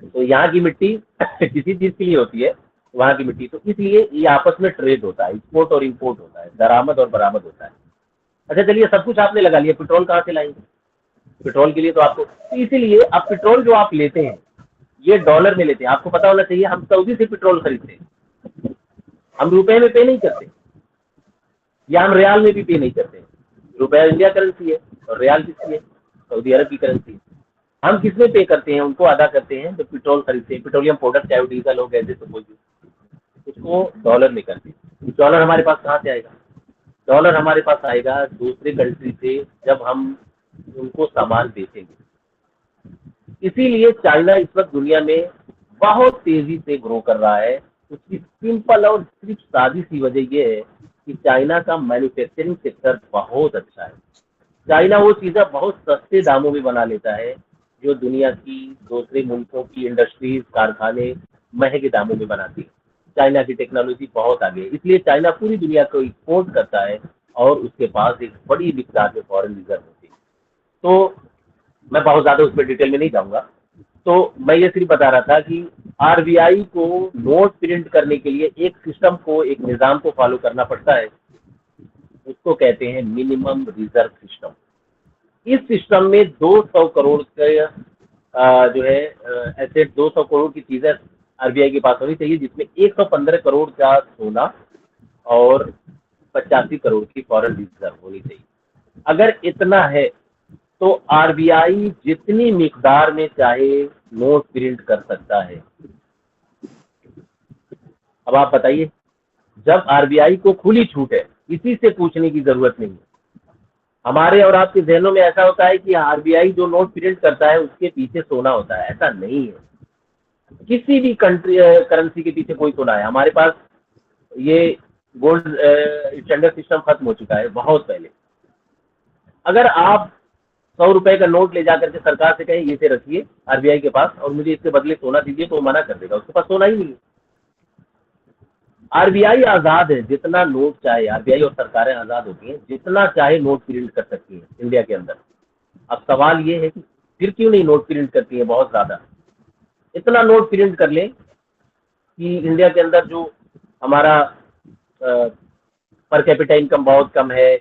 तो यहाँ की मिट्टी किसी चीज़ के लिए होती है, वहाँ की मिट्टी, तो इसलिए ये आपस में ट्रेड होता है, एक्सपोर्ट और इम्पोर्ट होता है, दरामद और बरामद होता है। अच्छा चलिए, सब कुछ आपने लगा लिया, पेट्रोल कहाँ से लाएंगे? पेट्रोल के लिए तो आपको, तो इसीलिए अब पेट्रोल जो आप लेते हैं ये डॉलर में लेते हैं। आपको पता होना चाहिए हम सऊदी से पेट्रोल खरीदते हैं, हम रुपए में पे नहीं करते, या हम रियाल में भी पे नहीं करते। रुपया इंडिया करेंसी है और रियाल किसकी है? सऊदी अरब की करेंसी है। हम किस में पे करते हैं? उनको अदा करते हैं जब पेट्रोल खरीदते हैं, पेट्रोलियम प्रोडक्ट चाहे वो डीजल हो, गैसेस हो, कोई भी, उसको डॉलर में करते हैं। डॉलर हमारे पास कहाँ से आएगा? डॉलर हमारे पास आएगा दूसरे कंट्री से, जब हम उनको सामान बेचेंगे। इसीलिए चाइना इस वक्त दुनिया में बहुत तेजी से ग्रो कर रहा है। उसकी सिंपल और सिर्फ सादी सी वजह यह है कि चाइना का मैन्युफैक्चरिंग सेक्टर बहुत अच्छा है। चाइना वो चीज़ें बहुत सस्ते दामों में बना लेता है जो दुनिया की दूसरे मुल्कों की इंडस्ट्रीज, कारखाने महंगे दामों में बनाती है। चाइना की टेक्नोलॉजी बहुत आगे है, इसलिए चाइना पूरी दुनिया को एक्सपोर्ट करता है और उसके पास एक बड़ी मिकदार में फॉरेन रिजर्व होती है। तो मैं बहुत ज़्यादा उसमें डिटेल में नहीं जाऊँगा। तो मैं ये सिर्फ बता रहा था कि आरबीआई को नोट प्रिंट करने के लिए एक सिस्टम को, एक निज़ाम को फॉलो करना पड़ता है। उसको कहते हैं मिनिमम रिजर्व सिस्टम। इस सिस्टम में 200 करोड़ के जो है एसेट, 200 करोड़ की चीज़ें आरबीआई के पास होनी चाहिए, जिसमें 115 करोड़ का सोना और 85 करोड़ की फॉरेन रिजर्व होनी चाहिए। अगर इतना है तो आरबीआई जितनी मिकदार में चाहे नोट प्रिंट कर सकता है। अब आप बताइए, जब आरबीआई को खुली छूट है, किसी से पूछने की जरूरत नहीं है। हमारे और आपके जहनों में ऐसा होता है कि आरबीआई जो नोट प्रिंट करता है उसके पीछे सोना होता है। ऐसा नहीं है, किसी भी कंट्री करेंसी के पीछे कोई सोना है। हमारे पास ये गोल्ड स्टैंडर्ड सिस्टम खत्म हो चुका है बहुत पहले। अगर आप 100 रुपए का नोट ले जाकर के सरकार से कहें ये से रखिए आरबीआई के पास और मुझे इसके बदले सोना दीजिए, तो वो मना कर देगा, उसके पास सोना ही नहीं है। आरबीआई आजाद है, जितना नोट चाहे, आरबीआई और सरकारें आजाद होती हैं, जितना चाहे नोट प्रिंट कर सकती हैं इंडिया के अंदर। अब सवाल ये है कि फिर क्यों नहीं नोट प्रिंट करती है बहुत ज्यादा? इतना नोट प्रिंट कर लें कि इंडिया के अंदर जो हमारा पर कैपिटा इनकम बहुत कम है,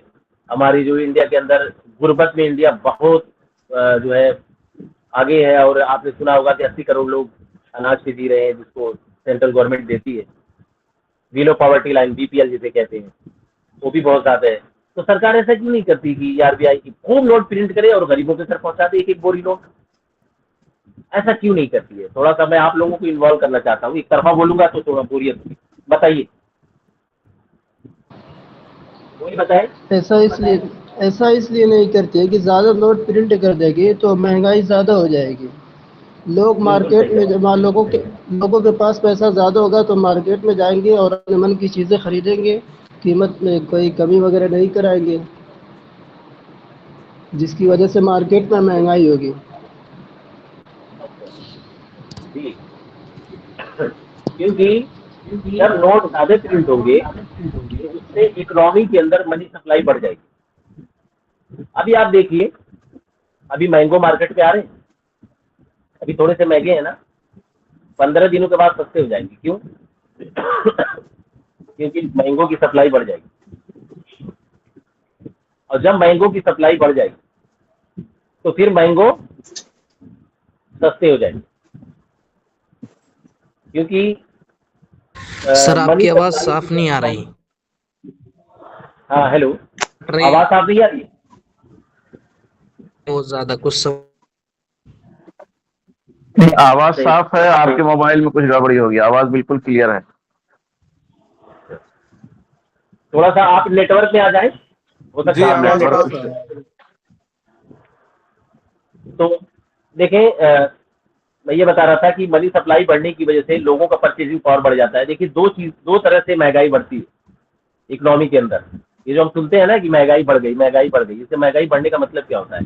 हमारी जो इंडिया के अंदर गुर्बत में इंडिया बहुत जो है आगे है, और आपने सुना होगा कि 80 करोड़ लोग अनाज पे जी रहे हैं जिसको सेंट्रल गवर्नमेंट देती है। बिलो पॉवर्टी लाइन, बीपीएल जिसे कहते हैं, वो भी बहुत ज्यादा है। तो सरकार ऐसा क्यों नहीं करती कि आरबीआई की खूब नोट प्रिंट करे और गरीबों के घर पहुंचा दे एक एक बोरी नोट? ऐसा क्यों नहीं करती है? थोड़ा सा मैं आप लोगों को इन्वॉल्व करना चाहता हूँ, एक तरफा बोलूंगा तो थोड़ा बोरियत होगी। बताइए, कोई बताए। ऐसा इसलिए नहीं करती है कि ज़्यादा नोट प्रिंट कर देगी तो महंगाई ज़्यादा हो जाएगी। लोग बिल्कुल मार्केट सही में जवाब। जब लोगों के पास पैसा ज़्यादा होगा तो मार्केट में जाएंगे और अपने मन की चीज़ें खरीदेंगे, कीमत में कोई कमी वगैरह नहीं कराएंगे, जिसकी वजह से मार्केट में महंगाई होगी। अच्छा जी, क्योंकि जब नोट ज्यादा प्रिंट होंगे तो उससे इकोनॉमी के अंदर मनी सप्लाई बढ़ जाएगी। अभी आप देखिए, अभी मैंगो मार्केट पे आ रहे हैं, अभी थोड़े से महंगे हैं ना, 15 दिनों के बाद सस्ते हो जाएंगे। क्यों? क्योंकि मैंगो की सप्लाई बढ़ जाएगी, और जब मैंगो की सप्लाई बढ़ जाएगी तो फिर मैंगो सस्ते हो जाएंगे, क्योंकि सर मनी आपकी आवाज सप्लाई। साफ नहीं आ रही। हाँ हेलो, कट रही है आवाज साफ नहीं आ रही है? बहुत ज्यादा, कुछ सब आवाज साफ है, आपके मोबाइल में कुछ गड़बड़ी होगी, आवाज बिल्कुल क्लियर है। थोड़ा सा आप नेटवर्क में आ जाए, हो सकता जी, है आपका आवाज नेटवर्क। साफ है। तो देखें, मैं ये बता रहा था कि मनी सप्लाई बढ़ने की वजह से लोगों का परचेजिंग पावर बढ़ जाता है। देखिए, दो तरह से महंगाई बढ़ती है इकोनॉमी के अंदर। ये जो हम सुनते हैं ना कि महंगाई बढ़ गई, महंगाई बढ़ गई, इससे महंगाई बढ़ने का मतलब क्या होता है?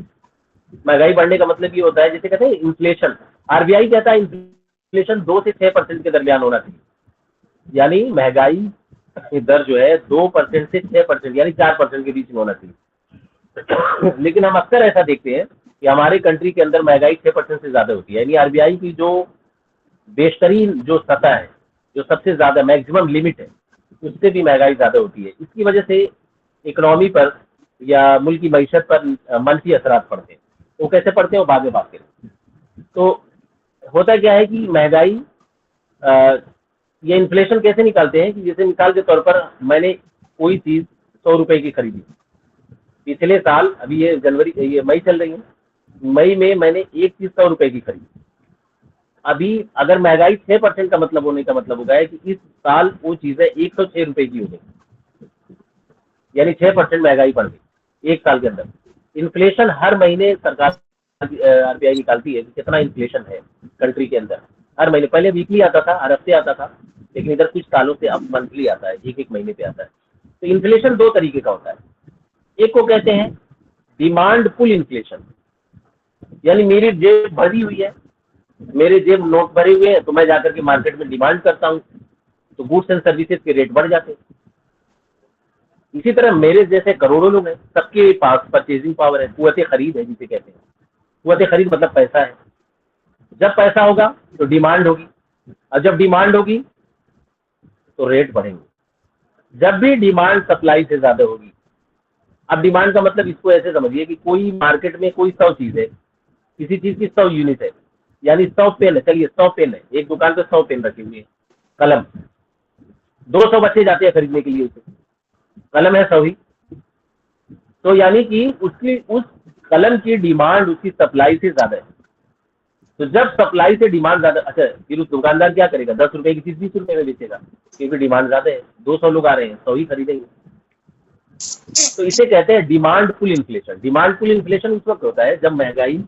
महंगाई बढ़ने का मतलब ये होता है, जिसे कहते हैं इन्फ्लेशन। आरबीआई कहता है इन्फ्लेशन 2 से 6% के दरमियान होना चाहिए, यानी महंगाई की दर जो है 2% से 6% यानी 4% के बीच में होना चाहिए। लेकिन हम अक्सर ऐसा देखते हैं कि हमारे कंट्री के अंदर महंगाई 6% से ज्यादा होती है, यानी आरबीआई की जो बेहतरीन जो सतह है, जो सबसे ज्यादा मैक्सिमम लिमिट है, उससे भी महंगाई ज्यादा होती है। इसकी वजह से इकोनॉमी पर या मुल्क की मईशत पर मनफी असरात पड़ते हैं। वो कैसे पड़ते हैं, वो बाद में बात करें। तो होता क्या है कि महंगाई, ये इन्फ्लेशन कैसे निकालते हैं कि जैसे मिसाल के तौर पर मैंने कोई चीज 100 रुपए की खरीदी पिछले साल, अभी ये जनवरी, ये मई चल रही है, मई में मैंने एक चीज 100 रुपए की खरीदी। अभी अगर महंगाई 6% का मतलब होने का मतलब होगा है कि इस साल वो चीजें 106 रुपए की हो गई, यानी 6% महंगाई बढ़ गई एक साल के अंदर। इन्फ्लेशन हर महीने सरकार आरबीआई निकालती है कि कितना इन्फ्लेशन है कंट्री के अंदर हर महीने। पहले वीकली आता था, हर हफ्ते आता था, लेकिन इधर कुछ सालों से अब मंथली आता है, एक एक महीने पे आता है। तो इन्फ्लेशन दो तरीके का होता है। एक को कहते हैं डिमांड पुल इन्फ्लेशन, यानी मेरी जेब भरी हुई है, मेरे जेब नोट भरे हुए हैं, तो मैं जाकर के मार्केट में डिमांड करता हूँ, तो गुड्स एंड सर्विसेज के रेट बढ़ जाते हैं। इसी तरह मेरे जैसे करोड़ों लोग हैं, सबके पास परचेजिंग पावर है, कुव्वत खरीद है जिसे कहते हैं। कुव्वत खरीद मतलब पैसा है। जब पैसा होगा तो डिमांड होगी, और जब डिमांड होगी तो रेट बढ़ेंगे। जब भी डिमांड सप्लाई से ज्यादा होगी, अब डिमांड का मतलब इसको ऐसे समझिए कि कोई मार्केट में कोई 100 चीज है, किसी चीज की 100 यूनिट है, यानी 100 पेन है, चलिए 100 पेन है, एक दुकान पे 100 पेन रखे हुए हैं, कलम 200 बच्चे जाते हैं खरीदने के लिए उसे, कलम है 100 ही। तो यानी कि उसकी उस कलम की डिमांड उसकी सप्लाई से ज्यादा है। तो जब सप्लाई से डिमांड ज्यादा, अच्छा फिर उस दुकानदार क्या करेगा, 10 रुपए की चीज 20 रुपए में बेचेगा, क्योंकि डिमांड ज्यादा है, 200 लोग आ रहे हैं, 100 ही खरीदेंगे। तो इसे कहते हैं demand pull inflation. Demand pull inflation उस वक्त होता है जब महंगाई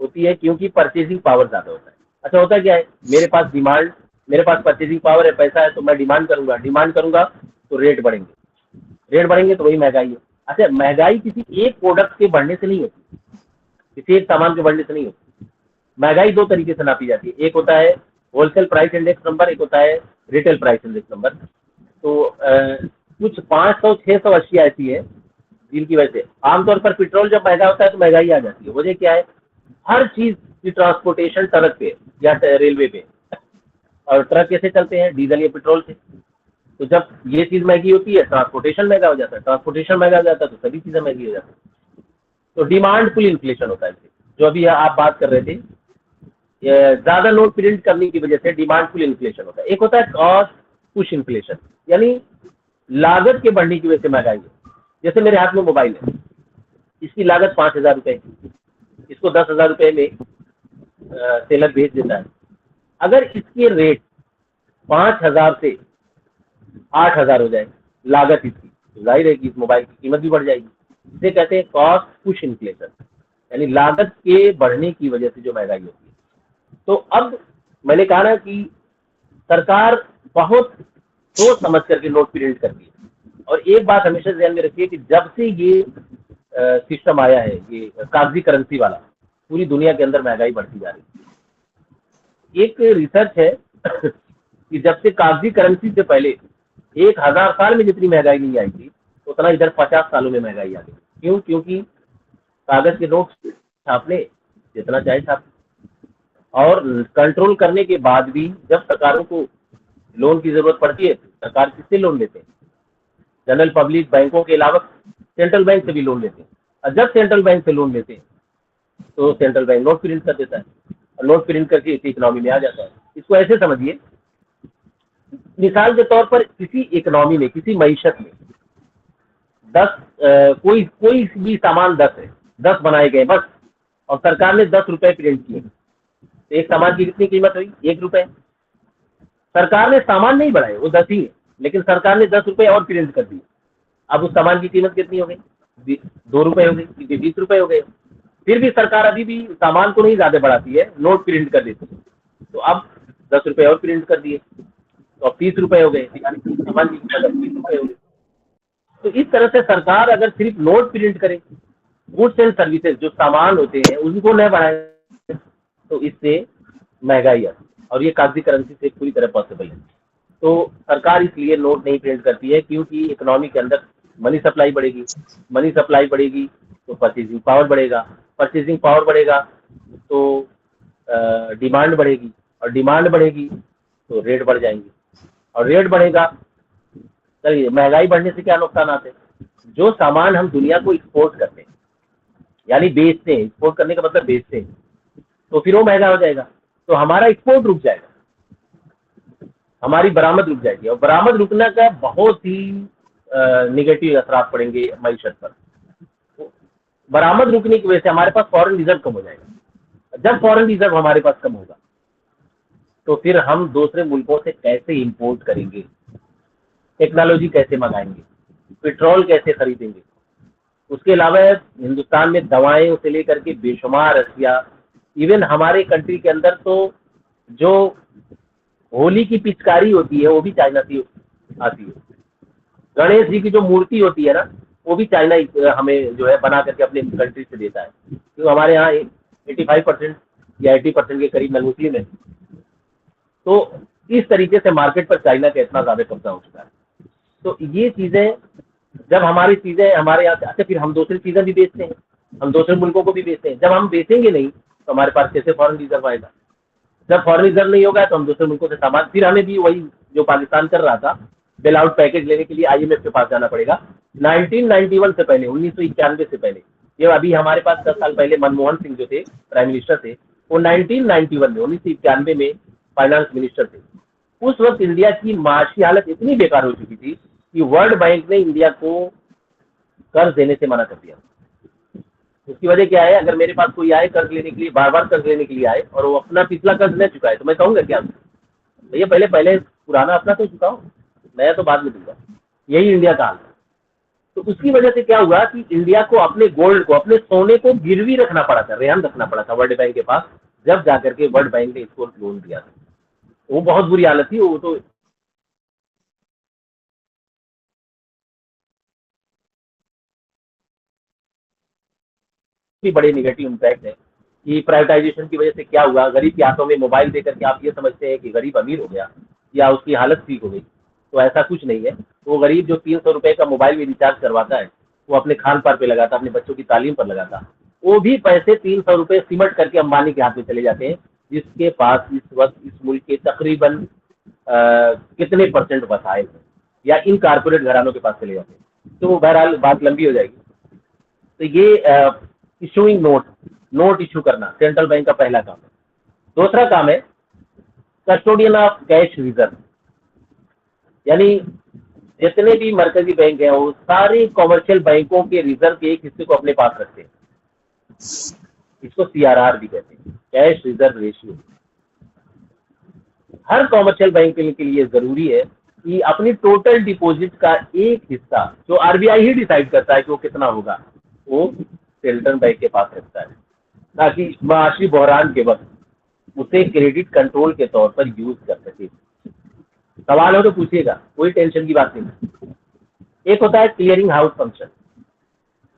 होती है, क्योंकि परचेजिंग पावर ज्यादा होता है। अच्छा, होता क्या है, मेरे पास परचेजिंग पावर है, पैसा है, तो मैं डिमांड करूंगा तो रेट बढ़ेंगे तो वही महंगाई है। अच्छा, महंगाई किसी एक प्रोडक्ट के बढ़ने से नहीं होती, किसी एक सामान के बढ़ने से नहीं होती। महंगाई दो तरीके से नापी जाती है, एक होता है होलसेल प्राइस इंडेक्स नंबर, एक होता है रिटेल प्राइस इंडेक्स नंबर। तो कुछ 500-600 अशिया ऐसी है जिनकी वजह से आमतौर पर पेट्रोल जब महंगा होता है तो महंगाई आ जाती है। वजह क्या है, हर चीज की ट्रांसपोर्टेशन ट्रक पे या रेलवे पे, और ट्रक कैसे चलते हैं, डीजल या पेट्रोल से। तो जब ये चीज महंगी होती है, ट्रांसपोर्टेशन महंगा हो जाता है, तो सभी चीजें महंगी हो जाती है। तो डिमांड पुल इन्फ्लेशन होता है इसे, जो अभी आप बात कर रहे थे, ज्यादा नोट प्रिंट करने की वजह से डिमांड पुल इन्फ्लेशन होता है। एक होता है कॉस्ट पुश इन्फ्लेशन, यानी लागत के बढ़ने की वजह से महंगाई है। जैसे मेरे हाथ में मोबाइल है, इसकी लागत 5,000 रुपए है, इसको 10,000 रुपए में सेलर भेज देता है। अगर इसके रेट 5,000 से 8,000 हो जाए लागत इसकी, तो जाहिर है कि इस मोबाइल की कीमत भी बढ़ जाएगी। इसे कहते हैं कॉस्ट पुश इन्फ्लेशन, यानी लागत के बढ़ने की वजह से जो महंगाई होती है। तो अब मैंने कहा ना कि सरकार बहुत सोच समझ करके नोट प्रिंट करती है। और एक बात हमेशा ध्यान में रखिए कि जब से ये सिस्टम आया है, ये कागजी करेंसी वाला, पूरी दुनिया के अंदर महंगाई बढ़ती जा रही है। एक रिसर्च है कि जब से कागजी करेंसी से पहले 1000 साल में जितनी महंगाई नहीं आई थी, उतना इधर 50 सालों में महंगाई आ गई। क्यों? क्योंकि कागज के नोट छापने जितना चाहे छाप, और कंट्रोल करने के बाद भी जब सरकारों को लोन की जरूरत पड़ती है सरकार किससे लोन लेते हैं? जनरल पब्लिक बैंकों के अलावा सेंट्रल बैंक से भी लोन लेते हैं। और जब सेंट्रल बैंक से लोन लेते हैं तो सेंट्रल बैंक नोट प्रिंट कर देता है और नोट प्रिंट करके इसी इकोनॉमी में आ जाता है। इसको ऐसे समझिए, मिसाल के तौर पर किसी इकोनॉमी में, किसी मईशत में 10 कोई भी सामान 10 है, 10 बनाए गए बस, और सरकार ने 10 रुपए प्रिंट किए, तो एक सामान की कितनी कीमत हुई? 1 रुपए। सरकार ने सामान नहीं बढ़ाए, वो 10 ही है, लेकिन सरकार ने 10 रुपए और प्रिंट कर दिए। अब उस सामान की कीमत कितनी हो गई? 2 रुपए हो गई, क्योंकि 20 रुपए हो गए। फिर भी सरकार अभी भी सामान को नहीं ज्यादा बढ़ाती है, नोट प्रिंट कर देती है। तो अब 10 रुपए और प्रिंट कर दिए, तो अब 30 रुपए हो गए, यानी कि सामान की कीमत अब 30 रुपए हो गई। तो इस तरह से सरकार अगर सिर्फ नोट प्रिंट करे, गुड्स एंड सर्विसेज जो सामान होते हैं उनको न बढ़ाए, तो इससे महंगाई आती है, और ये कागजी करेंसी से पूरी तरह पॉसिबल है। तो सरकार इसलिए नोट नहीं प्रिंट करती है, क्योंकि इकोनॉमी के अंदर मनी सप्लाई बढ़ेगी, मनी सप्लाई बढ़ेगी तो परचेजिंग पावर बढ़ेगा, परचेजिंग पावर बढ़ेगा तो डिमांड बढ़ेगी, और डिमांड बढ़ेगी तो रेट बढ़ जाएंगे, और रेट बढ़ेगा। चलिए, महंगाई बढ़ने से क्या नुकसान आते हैं? जो सामान हम दुनिया को एक्सपोर्ट करते हैं, यानी बेचते हैं, एक्सपोर्ट करने का मतलब बेचते हैं, तो फिर वो महंगा हो जाएगा, तो हमारा एक्सपोर्ट रुक जाएगा, हमारी बरामद रुक जाएगी, और बरामद रुकने का बहुत ही निगेटिव असरात पड़ेंगे मईशत पर। बरामद रुकने की वजह से हमारे पास फॉरेन रिजर्व कम हो जाएगा। जब फॉरेन रिजर्व हमारे पास कम होगा तो फिर हम दूसरे मुल्कों से कैसे इंपोर्ट करेंगे, टेक्नोलॉजी कैसे मंगाएंगे, पेट्रोल कैसे खरीदेंगे। उसके अलावा हिंदुस्तान में दवाएं से लेकर के बेशुमार अशिया, इवन हमारे कंट्री के अंदर तो जो होली की पिचकारी होती है वो भी चाइना से आती है। गणेश जी की जो मूर्ति होती है ना, वो भी चाइना हमें जो है बना करके अपने कंट्री से देता है, क्योंकि हमारे यहाँ 85% या 80% के करीब मुस्लिम है। तो इस तरीके से मार्केट पर चाइना का इतना ज्यादा कब्जा हो चुका है। तो ये चीजें, जब हमारी चीजें हमारे यहाँ से आते, फिर हम दूसरी चीजें भी बेचते हैं, हम दूसरे मुल्कों को भी बेचते हैं। जब हम बेचेंगे नहीं तो हमारे पास कैसे फॉरेन रिजर्व आएगा? जब फॉरेन रिजर्व नहीं होगा तो हम दूसरे मुल्कों से सामान, फिर हमें भी वही जो पाकिस्तान कर रहा था, बेल आउट पैकेज लेने के लिए IMF के पास जाना पड़ेगा। 1991 से पहले, 1991 से पहले, ये अभी हमारे पास 10 साल पहले मनमोहन सिंह जो थे प्राइम मिनिस्टर थे, वो 1991 में 1991 में फाइनेंस मिनिस्टर थे। उस वक्त इंडिया की माशी हालत इतनी बेकार हो चुकी थी कि वर्ल्ड बैंक ने इंडिया को कर्ज देने से मना कर दिया। उसकी वजह क्या है? अगर मेरे पास कोई आए कर्ज लेने के लिए, बार बार कर्ज लेने के लिए आए, और वो अपना पिछला कर्ज न चुकाए, तो मैं कहूँगा क्या भैया पहले पुराना अपना तो चुकाओ, नया तो बाद में दूंगा। यही इंडिया का हाल है। तो उसकी वजह से क्या हुआ कि इंडिया को अपने गोल्ड को, अपने सोने को गिरवी रखना पड़ा था, रेहन रखना पड़ा था वर्ल्ड बैंक के पास, जब जाकर के वर्ल्ड बैंक ने इसको लोन दिया था। वो बहुत बुरी हालत थी। वो तो बड़े निगेटिव इम्पैक्ट है कि प्राइवेटाइजेशन की वजह से क्या हुआ, गरीब के हाथों में मोबाइल देकर के आप ये समझते हैं कि गरीब अमीर हो गया या उसकी हालत ठीक हो गई, तो ऐसा कुछ नहीं है। वो गरीब जो 300 रुपए का मोबाइल में रिचार्ज करवाता है, वो अपने खान पान पे लगाता, अपने बच्चों की तालीम पर लगाता, वो भी पैसे 300 रुपए सिमट करके अंबानी के हाथ में चले जाते हैं, जिसके पास इस वक्त इस मुल्क के तकरीबन कितने % वसाइल हैं, या इन कारपोरेट घरानों के पास चले जाते हैं। तो बहरहाल बात लंबी हो जाएगी। तो ये इशूइंग नोट इशू करना सेंट्रल बैंक का पहला काम है। दूसरा काम है कस्टोडियन ऑफ कैश रिजर्व, यानी जितने भी मरकजी बैंक हैं वो सारे कॉमर्शियल बैंकों के रिजर्व के एक हिस्से को अपने पास रखते हैं। इसको CRR भी कहते हैं, कैश रिजर्व रेशियो। हर कॉमर्शियल बैंक के लिए जरूरी है कि अपनी टोटल डिपॉजिट का एक हिस्सा, जो RBI ही डिसाइड करता है कि वो कितना होगा, वो सेंट्रल बैंक के पास रखता है, ताकि माशी बहरान के वक्त उसे क्रेडिट कंट्रोल के तौर पर यूज कर सके। सवाल हो तो पूछिएगा, कोई टेंशन की बात नहीं। एक होता है क्लियरिंग हाउस फंक्शन।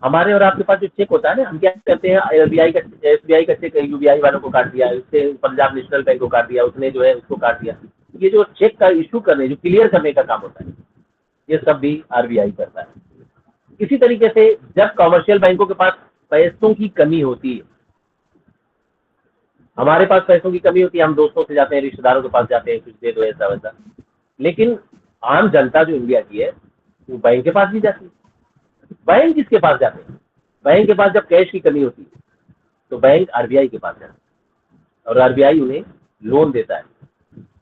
हमारे और आपके पास जो चेक होता है ना, हम क्या करते हैं, SBI का चेक UBI वालों को काट दिया, उससे पंजाब नेशनल बैंक को काट दिया, उसने जो है उसको काट दिया। ये जो चेक का इशू करने, जो क्लियर करने का काम होता है, ये सब भी RBI करता है। इसी तरीके से जब कॉमर्शियल बैंकों के पास पैसों की कमी होती है, हमारे पास पैसों की कमी होती है, हम दोस्तों से जाते हैं, रिश्तेदारों के पास जाते हैं, कुछ दे दो ऐसा वैसा, लेकिन आम जनता जो इंडिया की है वो बैंक के पास भी जाती है। बैंक किसके पास जाते हैं? बैंक के पास जब कैश की कमी होती है तो बैंक आरबीआई के पास जाता है और आरबीआई उन्हें लोन देता है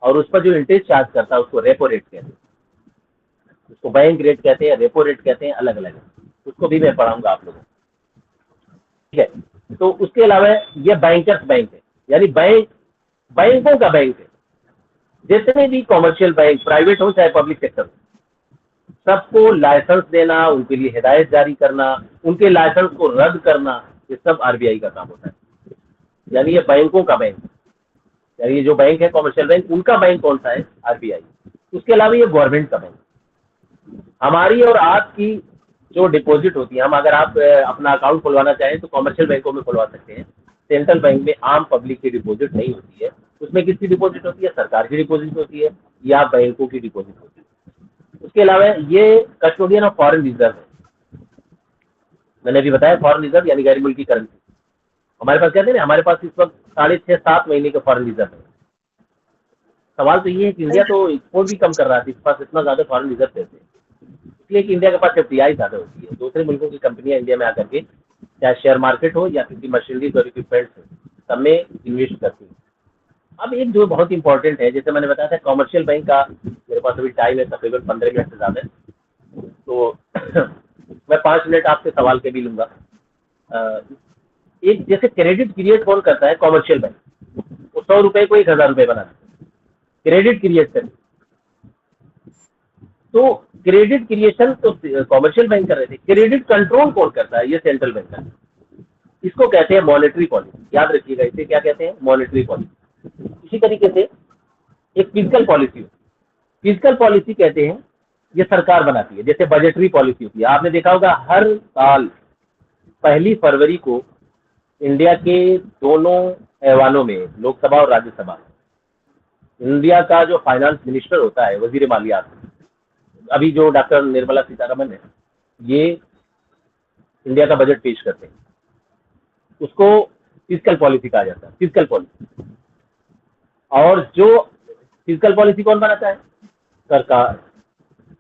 और उस पर जो इंटरेस्ट चार्ज करता है उसको रेपो रेट कहते हैं। उसको बैंक रेट कहते हैं, रेपो रेट कहते हैं, अलग अलग है। उसको भी मैं पढ़ाऊंगा आप लोगों को, ठीक है। तो उसके अलावा ये बैंकर्स बैंक है, यानी बैंक बैंकों का बैंक है। जितने भी कॉमर्शियल बैंक, प्राइवेट हो चाहे पब्लिक सेक्टर, सबको लाइसेंस देना, उनके लिए हिदायत जारी करना, उनके लाइसेंस को रद्द करना, ये सब आरबीआई का काम होता है। यानी ये बैंकों का बैंक, यानी ये जो बैंक है कॉमर्शियल बैंक, उनका बैंक कौन सा है? आरबीआई। उसके अलावा ये गवर्नमेंट का बैंक। हमारी और आपकी जो डिपॉजिट होती है, हम अगर आप अपना अकाउंट खुलवाना चाहें तो कॉमर्शियल बैंकों में खुलवा सकते हैं। सेंट्रल बैंक में आम पब्लिक की डिपॉजिट नहीं होती है। उसमें किसकी डिपॉजिट होती है? सरकार की डिपॉजिट होती है या बैंकों की डिपॉजिट होती है। उसके अलावा ये कस्टोडियन ऑफ फॉरेन रिजर्व है। मैंने अभी बताया फॉरेन रिजर्व यानी गैर मुल्की करेंसी। हमारे पास कहते हैं ना, हमारे पास इस वक्त 6.5-7 महीने का फॉरेन रिजर्व है। सवाल तो ये है कि इंडिया तो एक्सपोर्ट भी कम कर रहा है, इसके पास इतना ज्यादा फॉरेन रिजर्व कैसे? इसलिए कि इंडिया के पास एफडीआई ज्यादा होती है। दूसरे मुल्कों की कंपनियां इंडिया में आकर के चाहे शेयर मार्केट हो या किसी मशीनरी और इक्विपमेंट हो, सब में इन्वेस्ट करती है। अब एक जो बहुत इंपॉर्टेंट है, जैसे मैंने बताया था कॉमर्शियल बैंक का, मेरे पास अभी टाइम है तकरीबन 15 मिनट से ज्यादा, तो मैं 5 मिनट आपसे सवाल के भी लूंगा। एक जैसे क्रेडिट क्रिएट कौन करता है? Commercial bank. वो 100 रुपए को 1000 रुपए बनाता है, क्रेडिट क्रिएट करते। तो क्रेडिट क्रिएशन तो कॉमर्शियल बैंक कर रहे थे, क्रेडिट कंट्रोल कौन करता है? ये सेंट्रल बैंक का। इसको कहते हैं मॉनेटरी पॉलिसी। याद रखिएगा, इसे क्या कहते हैं? Monetary policy. इसी तरीके से एक फिजिकल पॉलिसी, फिजिकल पॉलिसी कहते हैं, ये सरकार बनाती है। जैसे बजटरी पॉलिसी होती है, आपने देखा होगा हर साल 1 फरवरी को इंडिया के दोनों ऐवानों में, लोकसभा और राज्यसभा, इंडिया का जो फाइनेंस मिनिस्टर होता है, वजीर मालियात, अभी जो डॉक्टर निर्मला सीतारमन है, ये इंडिया का बजट पेश करते हैं। उसको फिजिकल पॉलिसी कहा जाता है, फिजिकल पॉलिसी। और जो फिजिकल पॉलिसी कौन बनाता है? सरकार।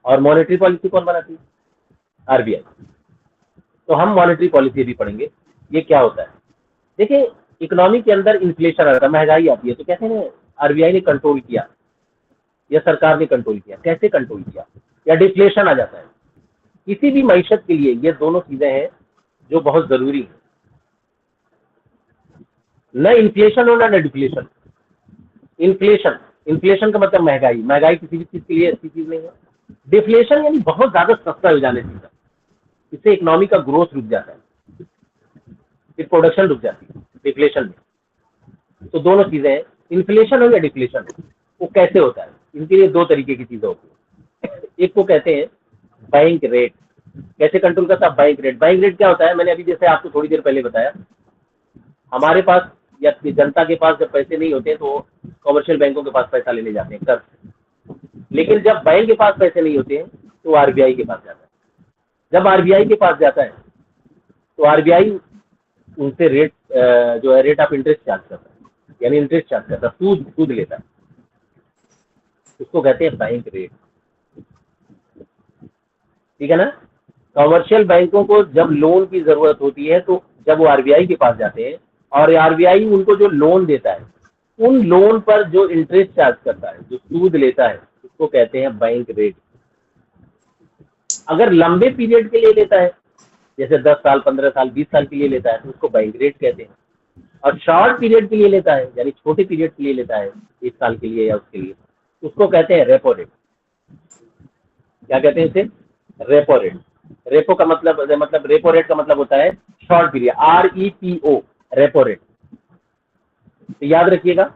और मॉनेटरी पॉलिसी कौन बनाती है? आरबीआई। तो हम मॉनेटरी पॉलिसी भी पढ़ेंगे। ये क्या होता है? देखिए, इकोनॉमी के अंदर इन्फ्लेशन आता है, महंगाई आती है, तो कहते हैं आरबीआई ने कंट्रोल किया या सरकार ने कंट्रोल किया। कैसे कंट्रोल किया? या डिफ्लेशन आ जाता है। किसी भी मईशत के लिए ये दोनों चीजें हैं जो बहुत जरूरी है। न इन्फ्लेशन हो न डिफ्लेशन। इन्फ्लेशन, इन्फ्लेशन का मतलब महंगाई। महंगाई किसी भी चीज के लिए अच्छी चीज नहीं है। डिफ्लेशन यानी बहुत ज्यादा सस्ता हो जाने चीज, इससे इकोनॉमी का ग्रोथ रुक जाता है, फिर प्रोडक्शन रुक जाती है डिफ्लेशन में। तो दोनों चीजें हैं, इन्फ्लेशन हो या डिफ्लेशन हो। वो कैसे होता है? इनके लिए 2 तरीके की चीजें होती है। एक को कहते हैं बैंक रेट। कैसे कंट्रोल करता है? Bank rate. बैंक रेट क्या होता है? मैंने अभी जैसे आपको थोड़ी देर पहले बताया, हमारे पास या जनता के पास जब पैसे नहीं होते तो कॉमर्शियल बैंकों के पास पैसा लेने जाते हैं, कर्ज। लेकिन जब बैंक के पास पैसे नहीं होते हैं तो आरबीआई के पास जाता है। जब आरबीआई के पास जाता है तो आरबीआई उनसे रेट जो है रेट ऑफ इंटरेस्ट चार्ज करता है, यानी इंटरेस्ट चार्ज करता है, सूद लेता है। उसको कहते हैं बैंक रेट, ठीक है ना। कॉमर्शियल बैंकों को जब लोन की जरूरत होती है तो जब वो आरबीआई के पास जाते हैं और आरबीआई उनको जो लोन देता है, उन लोन पर जो इंटरेस्ट चार्ज करता है, जो सूद लेता है, उसको कहते हैं बैंक रेट। अगर लंबे पीरियड के लिए लेता है, जैसे 10 साल, 15 साल, 20 साल के लिए लेता है, तो उसको बैंक रेट कहते हैं। और शॉर्ट पीरियड के लिए लेता है, यानी छोटे पीरियड के लिए लेता है, 1 साल के लिए या उसके लिए, उसको कहते हैं रेपो रेट। क्या कहते हैं इसे? Repo rate. रेपो का मतलब रेपो रेट का मतलब होता है short period, REPO, repo rate. तो याद रखिएगा,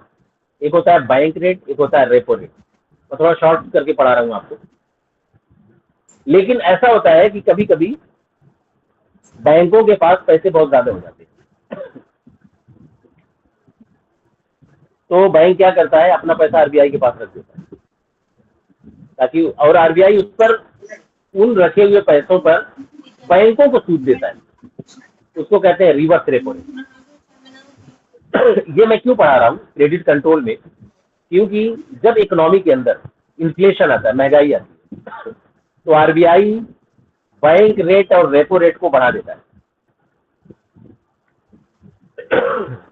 एक होता है बैंक रेट, एक होता है रेपो रेट। मैं थोड़ा शॉर्ट करके पढ़ा रहा हूं आपको। लेकिन ऐसा होता है कि कभी कभी बैंकों के पास पैसे बहुत ज्यादा हो जाते हैं, तो बैंक क्या करता है? अपना पैसा आरबीआई के पास रख देता है ताकि, और आरबीआई उस पर, उन रखे हुए पैसों पर बैंकों को सूद देता है। उसको कहते हैं रिवर्स रेपो रेट। ये मैं क्यों पढ़ा रहा हूँ क्रेडिट कंट्रोल में? क्योंकि जब इकोनॉमी के अंदर इन्फ्लेशन आता है, महंगाई आती है, तो आरबीआई बैंक रेट और रेपो रेट को बढ़ा देता है।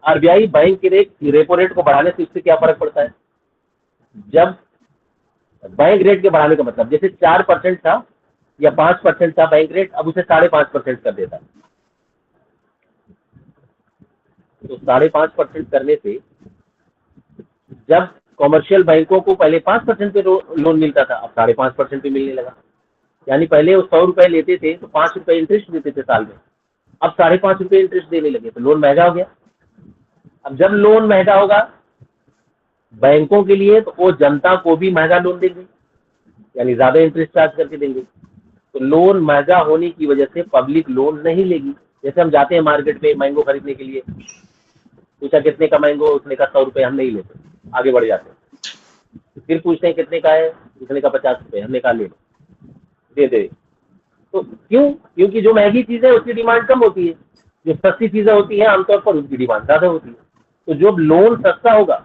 आरबीआई बैंक के रेपो रेट को बढ़ाने से इससे क्या फर्क पड़ता है? जब बैंक रेट के बढ़ाने का मतलब जैसे 4% था या 5% था बैंक रेट, अब उसे 5.5% कर देता है। तो 5.5% करने से जब कॉमर्शियल बैंकों को पहले 5% पे लोन मिलता था, अब 5.5% पे मिलने लगा। यानी पहले वो 100 रुपए लेते थे तो 5 रुपए इंटरेस्ट देते थे साल में, अब 5.5 रुपए इंटरेस्ट देने लगे, तो लोन महंगा हो गया। अब जब लोन महंगा होगा बैंकों के लिए, तो वो जनता को भी महंगा लोन देंगे, यानी ज्यादा इंटरेस्ट चार्ज करके देंगे। तो लोन महंगा होने की वजह से पब्लिक लोन नहीं लेगी। जैसे हम जाते हैं मार्केट में मैंगो खरीदने के लिए, पूछा कितने का मैंगो, उसने का 100 रुपए, हम नहीं लेते, आगे बढ़ जाते हैं। फिर पूछते हैं कितने का है, उसने का 50 रुपए, हमने कहा ले लो, दे दे। तो क्यों? क्योंकि जो महंगी चीज है उसकी डिमांड कम होती है, जो सस्ती चीजें होती है आमतौर पर उसकी डिमांड ज्यादा होती है। तो जब लोन सस्ता होगा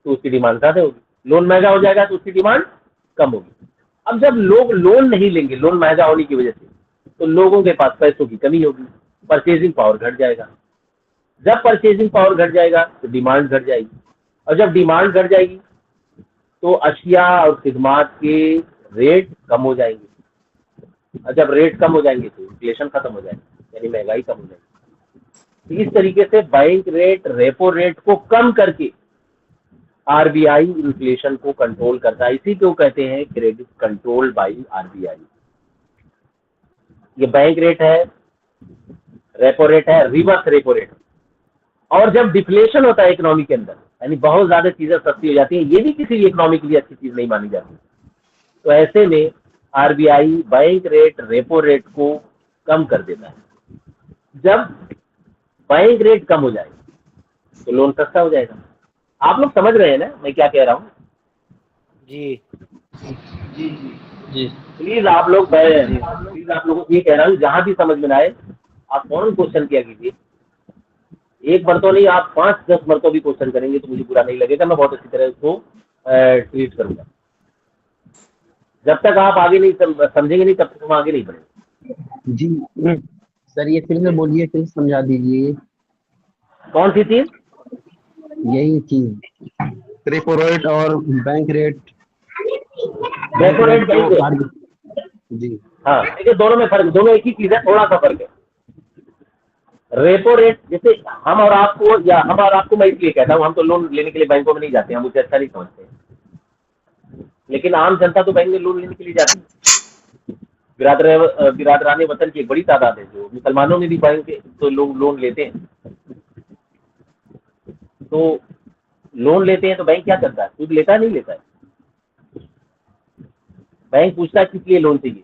तो उसकी डिमांड ज्यादा होगी, लोन महंगा हो जाएगा तो उसकी डिमांड कम होगी। अब जब लोग लोन नहीं लेंगे लोन महंगा होने की वजह से, तो लोगों के पास पैसों की कमी होगी, परचेजिंग पावर घट जाएगा। जब परचेजिंग पावर घट जाएगा तो डिमांड घट जाएगी, और जब डिमांड घट जाएगी तो अशिया और खिदमात के रेट कम हो जाएंगे, और जब रेट कम हो जाएंगे तो इन्फ्लेशन खत्म हो जाएगा, यानी महंगाई कम हो जाएगी। तो इस तरीके से बैंक रेट रेपो रेट को कम करके आरबीआई इन्फ्लेशन को कंट्रोल करता है। इसी को कहते हैं क्रेडिट कंट्रोल बाय आरबीआई। ये बैंक रेट है, रेपो रेट है, रिवर्स रेपो रेट। और जब डिफ्लेशन होता है इकोनॉमी के अंदर, यानी बहुत ज्यादा चीजें सस्ती हो जाती हैं, ये भी किसी भी इकोनॉमी के लिए अच्छी चीज नहीं मानी जाती, तो ऐसे में RBI bank rate repo rate को कम कर देता है। जब बैंक रेट कम हो जाएगा तो लोन सस्ता हो जाएगा। आप लोग समझ रहे हैं ना मैं क्या कह रहा हूँ? जी जी प्लीज आप लोग को ये कह रहा हूँ, जहां भी समझ में ना आए आप फौरन क्वेश्चन किया कीजिए। एक मरतों नहीं, आप 5-10 मरतों भी क्वेश्चन करेंगे तो मुझे बुरा नहीं लगेगा, मैं बहुत अच्छी तरह उसको ट्रीट करूंगा। जब तक आप आगे नहीं समझेंगे नहीं तब तक हम आगे नहीं बढ़ेंगे। जी सर, ये फिर से बोलिए, फिर समझा दीजिए। कौन सी चीज? यही चीज, रेपो रेट और bank rate. Repo rate, bank rate, जी हाँ देखिए दोनों में फर्क, दोनों एक ही चीज है, थोड़ा सा फर्क है। रेपो रेट जैसे हम और आपको, या हम और आपको मैं इसलिए कहता हूँ, हम तो लोन लेने के लिए बैंकों में नहीं जाते, हम उसे अच्छा नहीं समझते, लेकिन आम जनता तो बैंक में लोन लेने के लिए जाती है। बिरादरान वतन की एक बड़ी तादाद है, जो मुसलमानों में भी बैंक के तो लोग लोन लेते हैं। तो लोन लेते हैं तो बैंक क्या करता है? सूद लेता है, नहीं लेता है? बैंक पूछता है किस लिए लोन चाहिए।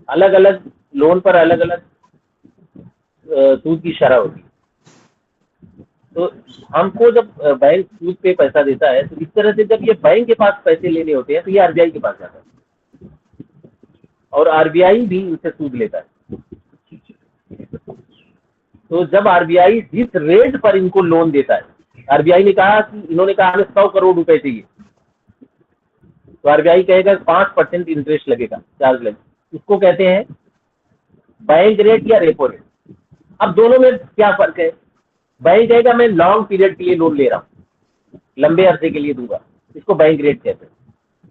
अलग अलग लोन पर अलग अलग सूद की शरह होती है। तो हमको जब बैंक सूद पे पैसा देता है, तो इस तरह से जब ये बैंक के पास पैसे लेने होते हैं तो ये आरबीआई के पास जाता है, और आरबीआई भी इनसे सूद लेता है। तो जब आरबीआई जिस रेट पर इनको लोन देता है, आरबीआई ने कहा कि इन्होंने कहा हमें 100 करोड़ रुपए चाहिए, तो आरबीआई कहेगा 5% इंटरेस्ट लगेगा, चार्ज लगेगा, इसको कहते हैं बैंक रेट या रेपो रेट। अब दोनों में क्या फर्क है? बैंक कहेगा मैं लॉन्ग पीरियड के लिए लोन ले रहा हूँ, लंबे अरसे के लिए दूंगा, इसको बैंक रेट कहते हैं।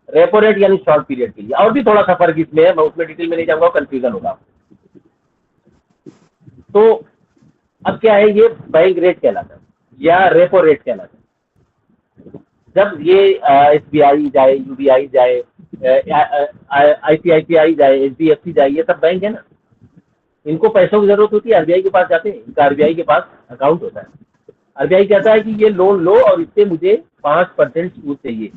रेपो रेट यानी शॉर्ट पीरियड के लिए। और भी थोड़ा सा फर्क इसमें है, मैं उसमें डिटेल में नहीं जाऊंगा, कंफ्यूजन होगा। तो अब क्या है, ये बैंक रेट कहलाता है या रेपो रेट कहलाता है। जब ये एसबीआई जाए, यूबीआई जाए, आईसीआईसीआई जाए, एचडीएफसी जाए, ये सब बैंक है ना, इनको पैसों की जरूरत होती है, आरबीआई के पास जाते हैं, इनका आरबीआई के पास अकाउंट होता है। आरबीआई कहता है कि ये लोन लो और इससे मुझे 5% सूद चाहिए,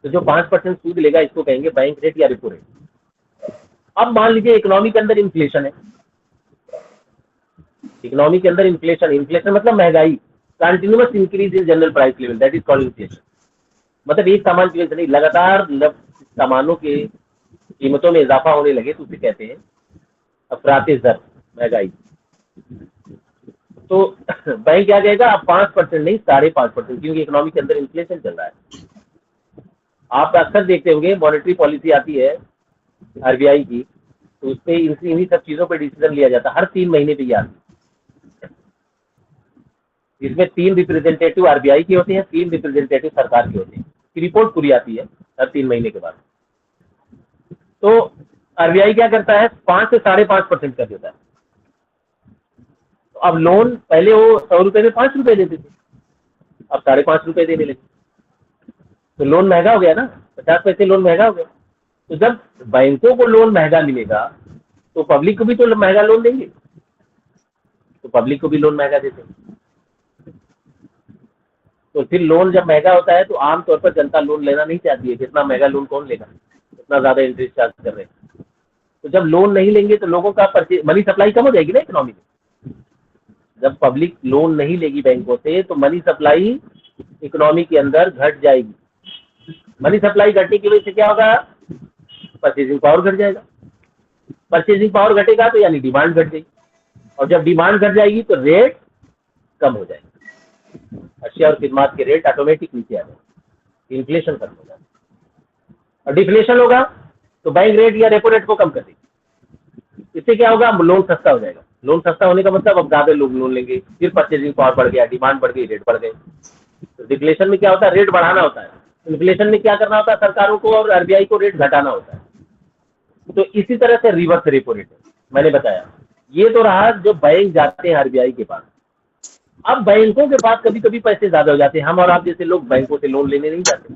तो जो 5% सूद लेगा इसको कहेंगे बैंक रेट या रेपो रेट। अब मान लीजिए इकोनॉमी के अंदर इन्फ्लेशन है, इकोनॉमी के अंदर इन्फ्लेशन, इन्फ्लेशन मतलब महंगाई, continuous increase in general price level, that is called inflation. मतलब एक सामान की वजह से नहीं, लगातार सामानों के कीमतों में इजाफा होने लगे तो उसे कहते हैं अफराते ज़र, महंगाई। तो बैंक क्या कहेगा, अब 5% नहीं 5.5%, क्योंकि इकोनॉमी के अंदर इन्फ्लेशन चल रहा है। आप अक्सर देखते होंगे मॉनेटरी पॉलिसी आती है आरबीआई की, तो उस पर इन्हीं सब चीज़ों पे डिसीजन लिया जाता है, हर 3 महीने पे ये आती है। इसमें 3 रिप्रेजेंटेटिव आरबीआई के होते हैं, 3 रिप्रेजेंटेटिव सरकार के होते हैं, रिपोर्ट पूरी आती है हर 3 महीने के बाद। तो आरबीआई क्या करता है, 5 से 5.5% कर देता है। तो अब लोन पहले वो 100 रुपए में 5 रुपए देते थे, अब 5.5 रुपए देने लगे, तो लोन महंगा हो गया ना, 50 पैसे लोन महंगा हो गया। तो जब बैंकों को लोन महंगा मिलेगा तो पब्लिक को भी तो महंगा लोन देंगे, तो पब्लिक को भी लोन महंगा देते हैं। तो फिर लोन जब महंगा होता है तो आमतौर पर जनता लोन लेना नहीं चाहती है, कितना महंगा लोन कौन लेगा, इतना ज्यादा इंटरेस्ट चार्ज कर रहे हैं। तो जब लोन नहीं लेंगे तो लोगों का मनी सप्लाई कम हो जाएगी ना इकोनॉमी में। जब पब्लिक लोन नहीं लेगी बैंकों से तो मनी सप्लाई इकोनॉमी के अंदर घट जाएगी। मनी सप्लाई घटने की वजह से क्या होगा, परचेजिंग पावर घट जाएगा। परचेजिंग पावर घटेगा तो यानी डिमांड घट जाएगी, और जब डिमांड घट जाएगी तो रेट कम हो जाएगा, अशिया और खिदमत के रेट ऑटोमेटिक नीचे आ जाएंगे, इन्फ्लेशन कम हो जाएगा। और डिफ्लेशन होगा तो बैंक रेट या रेपो रेट को कम कर देगी। इससे क्या होगा, लोन सस्ता हो जाएगा। लोन सस्ता होने का मतलब अब ज्यादा लोग लोन लेंगे, फिर परचेजिंग पावर बढ़ गया, डिमांड बढ़ गई, रेट बढ़ गए। तो डिफ्लेशन में क्या होता है, रेट बढ़ाना होता है। इन्फ्लेशन में क्या करना होता है, सरकारों को और आरबीआई को रेट घटाना होता है। तो इसी तरह से रिवर्स रेपो रेट है, मैंने बताया। ये तो रहा जो बैंक जाते हैं आरबीआई के पास। अब बैंकों के पास कभी कभी पैसे ज्यादा हो जाते हैं, हम और आप जैसे लोग बैंकों से लोन लेने नहीं जाते,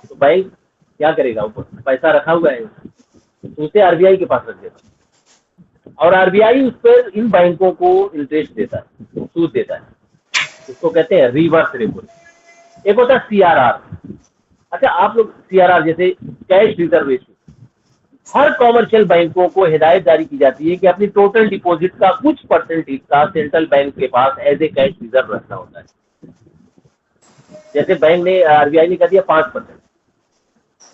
तो बैंक क्या करेगा, ऊपर पैसा रखा हुआ है तो उसे आरबीआई के पास रख देता है, और आरबीआई उस पर इन बैंकों को इंटरेस्ट देता है, सूद देता है। उसको कहते हैं रिवर्स रेपो रेट। एक होता है सीआरआर। अच्छा, आप लोग सीआरआर जैसे कैश रिजर्व रेशियो, हर कॉमर्शियल बैंकों को हिदायत जारी की जाती है कि अपनी टोटल डिपॉजिट का कुछ परसेंट हिस्सा सेंट्रल बैंक के पास एज ए कैश रिजर्व रखना होता है। जैसे बैंक ने, आरबीआई ने कह दिया 5%,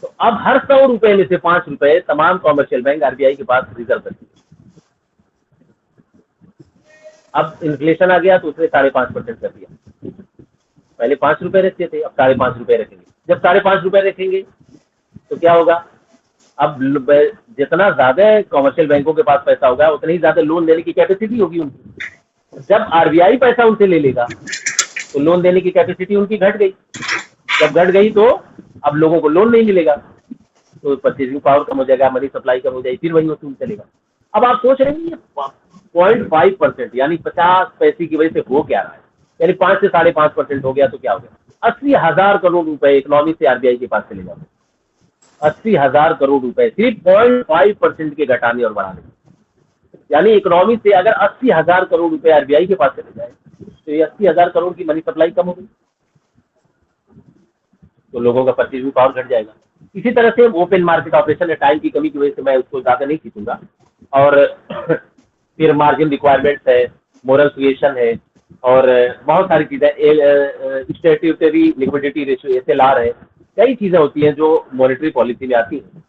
तो अब हर 100 रुपए में से 5 रुपए तमाम कॉमर्शियल बैंक आरबीआई के पास रिजर्व रखते हैं। अब इन्फ्लेशन आ गया तो उसने 5.5% कर दिया। पहले 5 रुपए रखते थे, अब 5.5 रुपए रखेंगे। जब 5.5 रुपए रखेंगे तो क्या होगा, अब जितना ज्यादा कॉमर्शियल बैंकों के पास पैसा होगा उतनी ही ज्यादा लोन देने की कैपेसिटी होगी उनकी। जब आरबीआई पैसा उनसे ले लेगा तो लोन देने की कैपेसिटी उनकी घट गई। जब घट गई तो अब लोगों को लोन नहीं मिलेगा, तो परचेजिंग पावर कम हो जाएगा, मनी सप्लाई कम हो जाएगी, फिर वही वसूल चलेगा। अब आप सोच रहे हैं ये 0.5% यानी 50 पैसे की वजह से हो क्या रहा है, यानी 5 से 5.5% हो गया तो क्या हो गया, 80,000 करोड़ रुपए इकोनॉमी से आरबीआई के पास चले जाते। 80,000 करोड़ रुपए सिर्फ 0.5% के घटाने और बढ़ाने, यानी इकोनॉमी से अगर 80,000 करोड़ रुपए आरबीआई के पास चले जाए तो ये 80,000 करोड़ की मनी सप्लाई कम हो गई, तो लोगों का परचेजिंग पावर घट जाएगा। इसी तरह से ओपन मार्केट ऑपरेशन है, टाइम की कमी की वजह से मैं उसको ज्यादा नहीं खींचूंगा। और फिर मार्जिन रिक्वायरमेंट्स है, मोरल सुएशन है, और बहुत सारी चीजें, स्टैट्यूटरी लिक्विडिटी रेशियो, एसएलआर है, कई चीजें होती हैं जो मॉनेटरी पॉलिसी में आती हैं।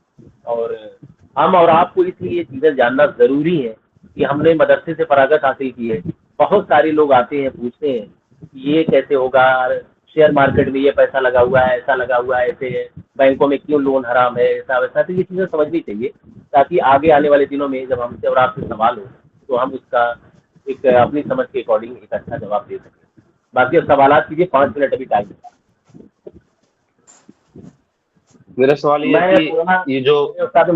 और हम और आपको इसलिए ये चीजें जानना जरूरी है कि हमने मदरसे से फरागत हासिल की है। बहुत सारे लोग आते हैं, पूछते हैं ये कैसे होगा, शेयर मार्केट में ये पैसा लगा हुआ है, ऐसा लगा हुआ है, ऐसे है, बैंकों में क्यों लोन हराम है, ऐसा वैसा। तो ये चीजें समझनी चाहिए ताकि आगे आने वाले दिनों में जब हमसे और आपसे सवाल हो तो हम उसका एक अपनी समझ के अकॉर्डिंग एक अच्छा जवाब दे सकें। बाकी अब सवाल कीजिए, 5 मिनट अभी टाइम है। मेरा सवाल ये है कि ये जो उस्ताद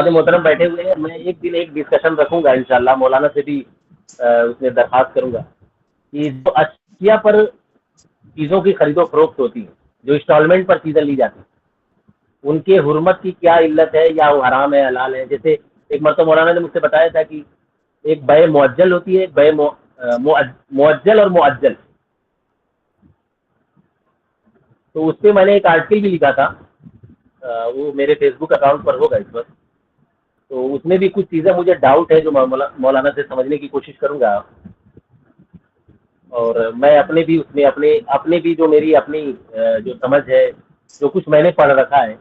मोहतरम बैठे हुए हैं, मैं एक दिन एक डिस्कशन रखूंगा इंशाल्लाह, मौलाना से भी उसमें दरखास्त करूंगा कि जो अशिया पर चीज़ों की खरीदो फरोख्त होती है, जो इंस्टॉलमेंट पर चीज़ें ली जाती हैं, उनके हुर्मत की क्या इल्लत है, या वो हराम है हलाल है। जैसे एक मरतबा मौलाना ने मुझसे बताया था कि एक बय मुअज्जल होती है, एक बय मुअज्जल और मुअज्जल। तो उस पर मैंने एक आर्टिकल भी लिखा था, वो मेरे फेसबुक अकाउंट पर होगा इस वक्त। तो उसमें भी कुछ चीज़ें मुझे डाउट है जो मौलाना से समझने की कोशिश करूंगा। और मैं अपने भी उसमें अपने भी जो मेरी अपनी जो समझ है, जो कुछ मैंने पढ़ रखा है,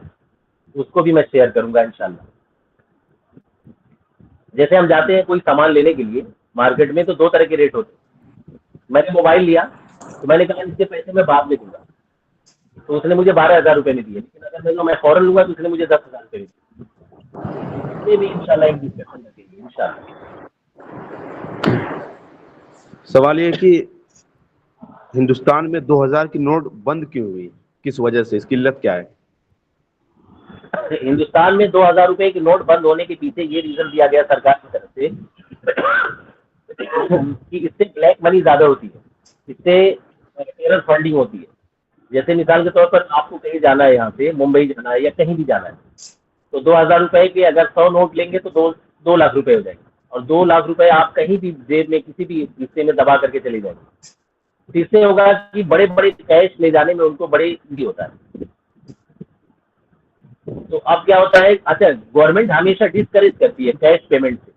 उसको भी मैं शेयर करूंगा इंशाल्लाह। जैसे हम जाते हैं कोई सामान लेने के लिए मार्केट में, तो 2 तरह के रेट होते हैं। मैंने मोबाइल लिया तो मैंने कहा इसके पैसे मैं बाद में दूंगा, तो उसने मुझे 12,000 रुपये नहीं दिए, लेकिन अगर मैं फौरन लूंगा तो उसने मुझे 10,000 रुपये दिए। ये भी इंशाल्लाह एक डिस्कशन रखेंगे इंशाल्लाह। सवाल ये है कि हिंदुस्तान में 2000 की नोट बंद क्यों हुई, किस वजह से, इसकी इल्लत क्या है? हिंदुस्तान में 2,000 रुपए की नोट बंद होने के पीछे ये रीजन दिया गया सरकार की तरफ से कि इससे ब्लैक मनी ज्यादा होती है, इससे टेरर फंडिंग होती है। जैसे मिसाल के तौर पर आपको कहीं जाना है, यहाँ से मुंबई जाना है या कहीं भी जाना है, तो 2,000 रुपए के अगर 100 नोट लेंगे तो 2 लाख रुपए हो जाएंगे, और 2 लाख रुपए आप कहीं भी जेब में किसी भी हिस्से में दबा करके चले जाएंगे। इससे होगा कि बड़े बड़े कैश ले जाने में उनको बड़े ईजी होता है। तो अब क्या होता है, अच्छा गवर्नमेंट हमेशा डिस्करेज करती है कैश पेमेंट से।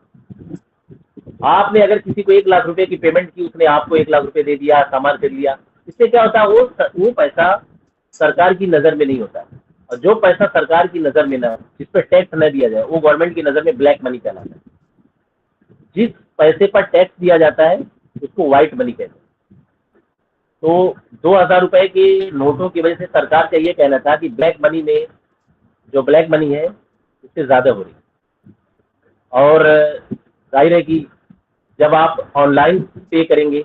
आपने अगर किसी को 1 लाख रुपए की पेमेंट की, उसने आपको 1 लाख रुपए दे दिया, सामान खरीद लिया, इससे क्या होता है, वो पैसा सरकार की नजर में नहीं होता है, और जो पैसा सरकार की नजर में ना, जिस पर टैक्स न दिया जाए, वो गवर्नमेंट की नजर में ब्लैक मनी कहलाता है। जिस पैसे पर टैक्स दिया जाता है उसको व्हाइट मनी कहते हैं। तो 2,000 रुपए के नोटों की वजह से सरकार का ये कहना था कि ब्लैक मनी में जो ब्लैक मनी है उससे ज्यादा हो रही है। और जाहिर है कि जब आप ऑनलाइन पे करेंगे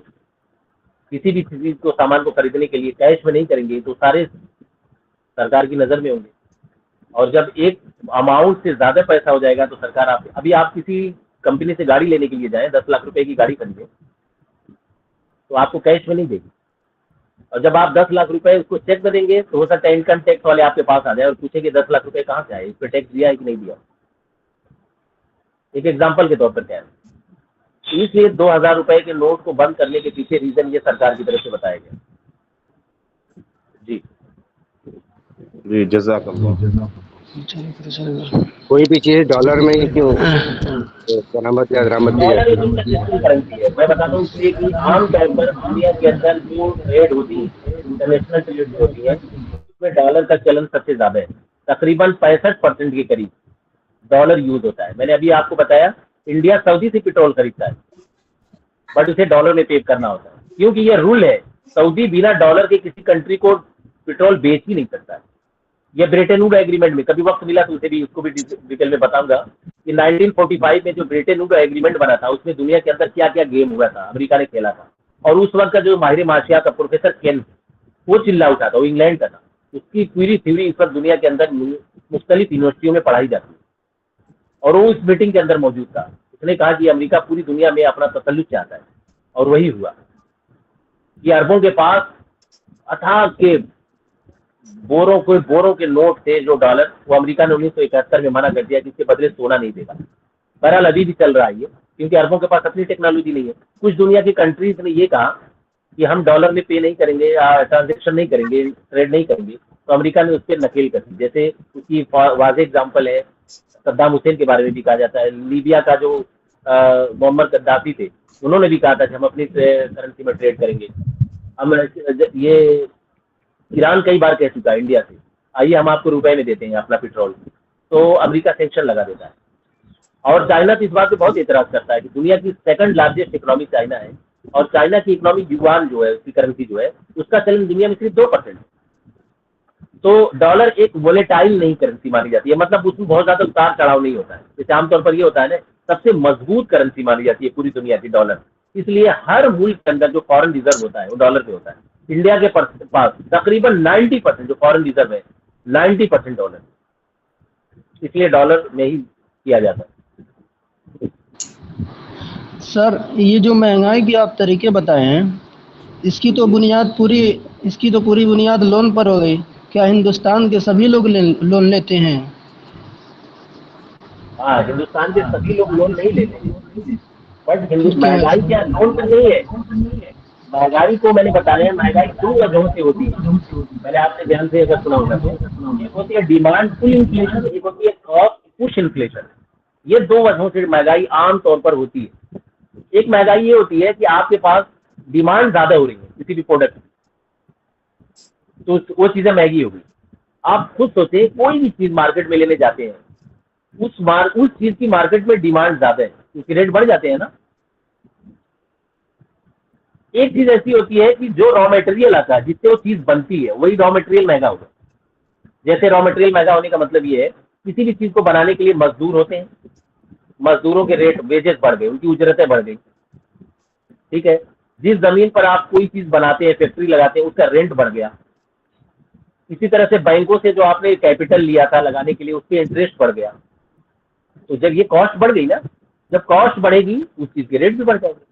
किसी भी चीज को, सामान को खरीदने के लिए, कैश में नहीं करेंगे तो सारे सरकार की नजर में होंगे। और जब एक अमाउंट से ज्यादा पैसा हो जाएगा तो सरकार आप, अभी आप किसी कंपनी से गाड़ी लेने के लिए जाएं, 10 लाख रुपए की गाड़ी खरीदें, तो आपको कैश में नहीं देगी। और जब आप 10 लाख रुपए उसको चेक में देंगे तो हो सकता है इनकम टैक्स वाले आपके पास आ जाए और पूछे कि 10 लाख रुपए कहाँ से आए, इस पर टैक्स दिया है कि नहीं दिया। एक एग्जाम्पल के तौर पर कह रहे हैं। इसलिए 2,000 रुपए के नोट को बंद करने के पीछे रीजन ये सरकार की तरफ से बताया गया। जी जी, जज़ाकल्लाह। कोई भी चीज डॉलर में ही क्यों बरामद या दरामद की डॉलर जाती एक इंटरनेशनल करेंसी है। मैं बताता हूँ इसलिए कि आमतौर पर दुनिया के अंदर जो ट्रेड होती है, इंटरनेशनल ट्रेड होती है, उसमें डॉलर का चलन सबसे ज्यादा है। तकरीबन 65% के करीब डॉलर यूज होता है। मैंने अभी आपको बताया इंडिया सऊदी से पेट्रोल खरीदता है, बट उसे डॉलर में पे करना होता है, क्योंकि ये रूल है। सऊदी बिना डॉलर के किसी कंट्री को पेट्रोल बेच ही नहीं सकता है। ये ब्रेटन वुड एग्रीमेंट में, कभी वक्त मिला तो उसे भी, उसको भी डिटेल में बताऊंगा कि 1945 में जो ब्रेटन वुड एग्रीमेंट बना था उसमें दुनिया के अंदर क्या क्या गेम हुआ था, अमेरिका ने खेला था। और उस वक्त का जो माहिर माशिया का प्रोफेसर केन, वो चिल्ला उठा था, वो इंग्लैंड का था। उसकी पूरी थ्योरी इस वक्त दुनिया के अंदर मुख्तलिफ यूनिवर्सिटियों में पढ़ाई जाती है, और वो इस मीटिंग के अंदर मौजूद था। उसने कहा कि अमेरिका पूरी दुनिया में अपना तसल्लुत चाहता है, और वही हुआ कि अरबों के पास अथाह के बोरों के नोट थे जो डॉलर, वो अमेरिका ने 1971 में मना कर दिया कि इसके बदले सोना नहीं देगा। बहरहाल अभी भी चल रहा है ये, क्योंकि अरबों के पास अपनी टेक्नोलॉजी नहीं है। कुछ दुनिया की कंट्रीज ने ये कहा कि हम डॉलर में पे नहीं करेंगे, ट्रांजेक्शन नहीं करेंगे, ट्रेड नहीं करेंगे, तो अमेरिका ने उस पर नकेल कर दी। जैसे उसकी वाज़ेह एग्जाम्पल है, सद्दाम हुसैन के बारे में भी कहा जाता है। लीबिया का जो मोहम्मद गद्दाफी थे, उन्होंने भी कहा था कि हम अपनी करेंसी में ट्रेड करेंगे। हम ये ईरान कई बार कह चुका है इंडिया से, आइए हम आपको रुपए में देते हैं अपना पेट्रोल, तो अमेरिका सैंक्शन लगा देता है। और चाइना तो इस बात पे बहुत एतराज करता है कि दुनिया की सेकंड लार्जेस्ट इकोनॉमी चाइना है, और चाइना की इकोनॉमी युआन जो है, उसकी करेंसी जो है, उसका चलन दुनिया में सिर्फ 2%। तो डॉलर एक वोलेटाइल नहीं करेंसी मानी जाती है, मतलब उसमें बहुत ज्यादा उतार चढ़ाव नहीं होता है। जैसे आमतौर पर ये होता है ना, सबसे मजबूत करेंसी मानी जाती है पूरी दुनिया की डॉलर। इसलिए हर मुल्क के अंदर जो फॉरेन रिजर्व होता है वो डॉलर पे होता है। इंडिया के पास तकरीबन 90% जो फॉरेन रिजर्व है, 90% डॉलर, इसलिए डॉलर में ही किया जाता है। सर ये जो महंगाई के आप तरीके बताए हैं, इसकी तो पूरी बुनियाद लोन पर हो गई। क्या हिंदुस्तान के सभी लोग लोन लेते हैं? हाँ, हिंदुस्तान के सभी लोग लोन नहीं लेते, बट महंगाई क्या लोन पर नहीं है। महंगाई को मैंने बताया, महंगाई 2 वजहों से होती है। मैंने आपने ध्यान से अगर सुना होगा तो, एक होती है डिमांड पुल इन्फ्लेशन, एक होती है कॉस्ट पुश इन्फ्लेशन। ये 2 वजहों से महंगाई आमतौर पर होती है। एक महंगाई ये होती है कि आपके पास डिमांड ज्यादा हो रही है किसी भी प्रोडक्ट की, तो वो चीजें महंगी होगी। आप खुद सोचे, कोई भी चीज मार्केट में लेने जाते हैं, उस चीज की मार्केट में डिमांड ज्यादा है, उसके रेट बढ़ जाते हैं ना। एक चीज ऐसी होती है कि जो रॉ मटेरियल आता है, जिससे वो चीज बनती है, वही रॉ मटेरियल महंगा होगा। जैसे रॉ मटेरियल महंगा होने का मतलब ये है, किसी भी चीज को बनाने के लिए मजदूर होते हैं, मजदूरों के रेट, वेजेस बढ़ गए, उनकी उजरतें बढ़ गई, ठीक है। जिस जमीन पर आप कोई चीज बनाते हैं, फैक्ट्री लगाते हैं, उसका रेंट बढ़ गया। इसी तरह से बैंकों से जो आपने कैपिटल लिया था लगाने के लिए, उसके इंटरेस्ट बढ़ गया। तो जब ये कॉस्ट बढ़ गई ना, जब कॉस्ट बढ़ेगी उस चीज के रेट भी बढ़ जाएंगे।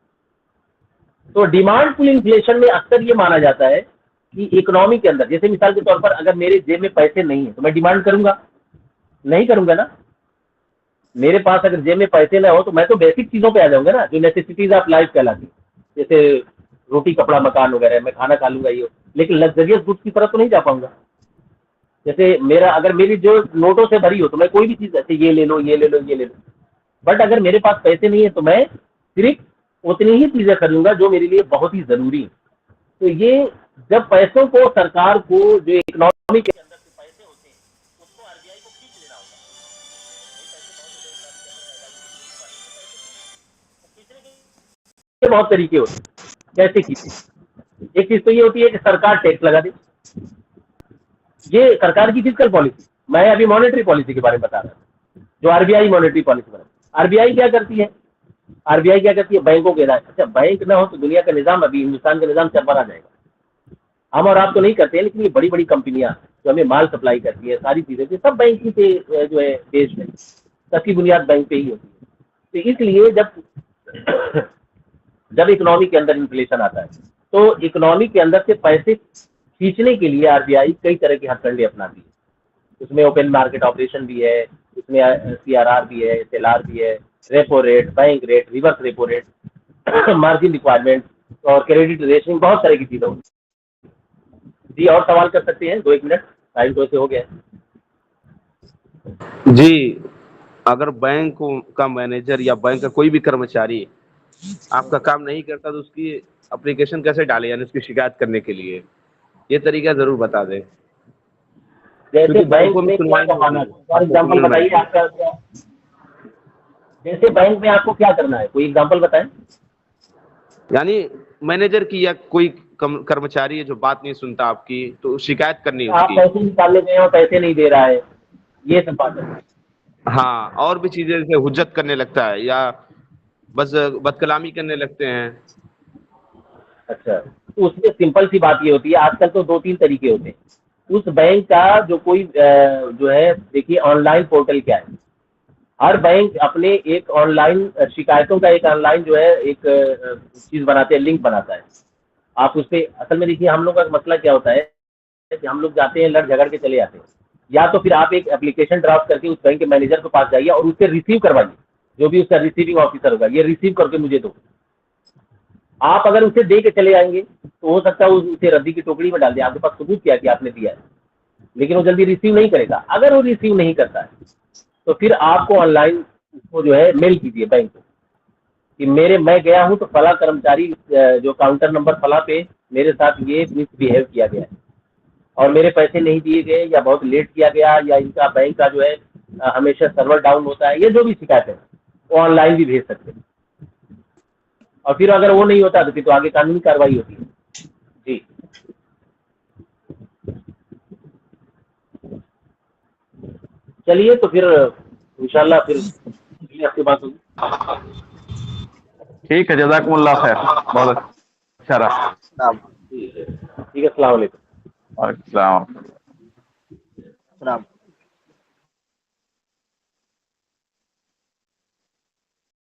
तो डिमांड पुल इन्फ्लेशन में अक्सर ये माना जाता है कि इकोनॉमी के अंदर, जैसे मिसाल के तौर पर अगर मेरे जेब में पैसे नहीं है तो मैं डिमांड करूंगा? नहीं करूंगा ना। मेरे पास अगर जेब में पैसे ना हो तो मैं तो बेसिक चीजों पे आ जाऊंगा ना, जो नेसेसिटीज ऑफ लाइफ कहलाती है, जैसे रोटी कपड़ा मकान वगैरह, मैं खाना खा लूंगा ये, लेकिन लग्जरियस गुड्स की तरफ तो नहीं जा पाऊंगा। जैसे मेरा, अगर मेरी जो नोटों से भरी हो तो मैं कोई भी चीज ऐसे ये ले लो, ये ले लो, ये ले लो, बट अगर मेरे पास पैसे नहीं है तो मैं सिर्फ उतनी ही चीजें खरीदूंगा जो मेरे लिए बहुत ही जरूरी है। तो ये जब पैसों को, सरकार को, जो इकोनॉमी के अंदर से पैसे होते हैं, उसको आरबीआई को खींच लेना होगा। खींचने के बहुत तरीके होते हैं। कैसे खींचे? एक चीज तो ये होती है कि सरकार टैक्स लगा दे, ये सरकार की फिजिकल पॉलिसी। मैं अभी मॉनेटरी पॉलिसी के बारे में बता रहा हूँ, जो आरबीआई मॉनेटरी पॉलिसी बना। आरबीआई क्या करती है? आरबीआई क्या करती है? बैंकों के इलाज। अच्छा, बैंक ना हो तो दुनिया का निजाम, अभी हिंदुस्तान का निजाम चरमरा जाएगा। हम और आप तो नहीं करते हैं, लेकिन ये बड़ी बड़ी कंपनियां जो हमें माल सप्लाई करती है, सारी चीजें सब बैंक ही पे जो है देश में, सबकी बुनियाद बैंक पे ही होती है। तो इसलिए जब इकोनॉमी के अंदर इन्फ्लेशन आता है, तो इकोनॉमी के अंदर से पैसे खींचने के लिए आरबीआई कई तरह के हथकंडे अपनाती है। उसमें ओपन मार्केट ऑपरेशन भी है, उसमें सीआरआर भी है, एसएलआर भी है, repo rate, bank rate, reverse repo rate, margin requirement और क्रेडिट रेशनिंग, बहुत तरह की चीजें होती है। जी, और सवाल कर सकते हैं? 2-1 मिनट, टाइम तो ऐसे हो गया है। जी, अगर बैंक का मैनेजर या बैंक का कोई भी कर्मचारी आपका काम नहीं करता तो उसकी एप्लीकेशन कैसे डाले, यानी उसकी शिकायत करने के लिए? ये तरीका जरूर बता दें। जैसे बैंक में क्या करना है, फॉर एग्जाम्पल बताइए आपका क्या? जैसे बैंक में आपको क्या करना है, कोई एग्जाम्पल बताएं। यानी मैनेजर की या कोई कर्मचारी है जो बात नहीं सुनता आपकी, तो शिकायत करनी है आप उसकी। पैसे निकालने गए हो, पैसे नहीं दे रहा है, ये सब बात है। हाँ, और भी चीजें, जैसे हुज्जत करने लगता है या बस बदकलामी करने लगते हैं। अच्छा, तो उसमें सिंपल सी बात ये होती है, आजकल तो 2-3 तरीके होते हैं। उस बैंक का जो कोई जो है, देखिए ऑनलाइन पोर्टल क्या है, हर बैंक अपने एक ऑनलाइन शिकायतों का एक ऑनलाइन जो है एक चीज बनाते हैं, लिंक बनाता है। आप उस पर, असल में देखिए हम लोग का मसला क्या होता है कि हम लोग जाते हैं, लड़ झगड़ के चले आते हैं, या तो फिर आप एक एप्लीकेशन ड्राफ्ट करके उस बैंक के मैनेजर के पास जाइए और उससे रिसीव करवाइए, जो भी उसका रिसीविंग ऑफिसर होगा, ये रिसीव करके मुझे दो। आप अगर उसे दे के चले आएंगे तो हो सकता है उसे रद्दी की टोकरी में डाल दे, आपके पास सबूत किया कि आपने दिया है, लेकिन वो जल्दी रिसीव नहीं करेगा। अगर वो रिसीव नहीं करता है तो फिर आपको ऑनलाइन उसको जो है मेल कीजिए बैंक को कि मैं गया हूं तो फला कर्मचारी जो काउंटर नंबर फला पे मेरे साथ ये मिसबिहेव किया गया है और मेरे पैसे नहीं दिए गए, या बहुत लेट किया गया, या इनका बैंक का जो है हमेशा सर्वर डाउन होता है, ये जो भी शिकायत है वो ऑनलाइन भी भेज सकते हैं। और फिर अगर वो नहीं होता तो फिर तो आगे कानूनी कार्रवाई होती है। जी, चलिए तो फिर इंशाल्लाह फिर आपसे बात होगी। ठीक है, जज़ाकुमुल्लाह खैर, बहुत अच्छा रहा। ठीक है, अस्सलाम वालेकुम। वालेकुम सलाम। राम।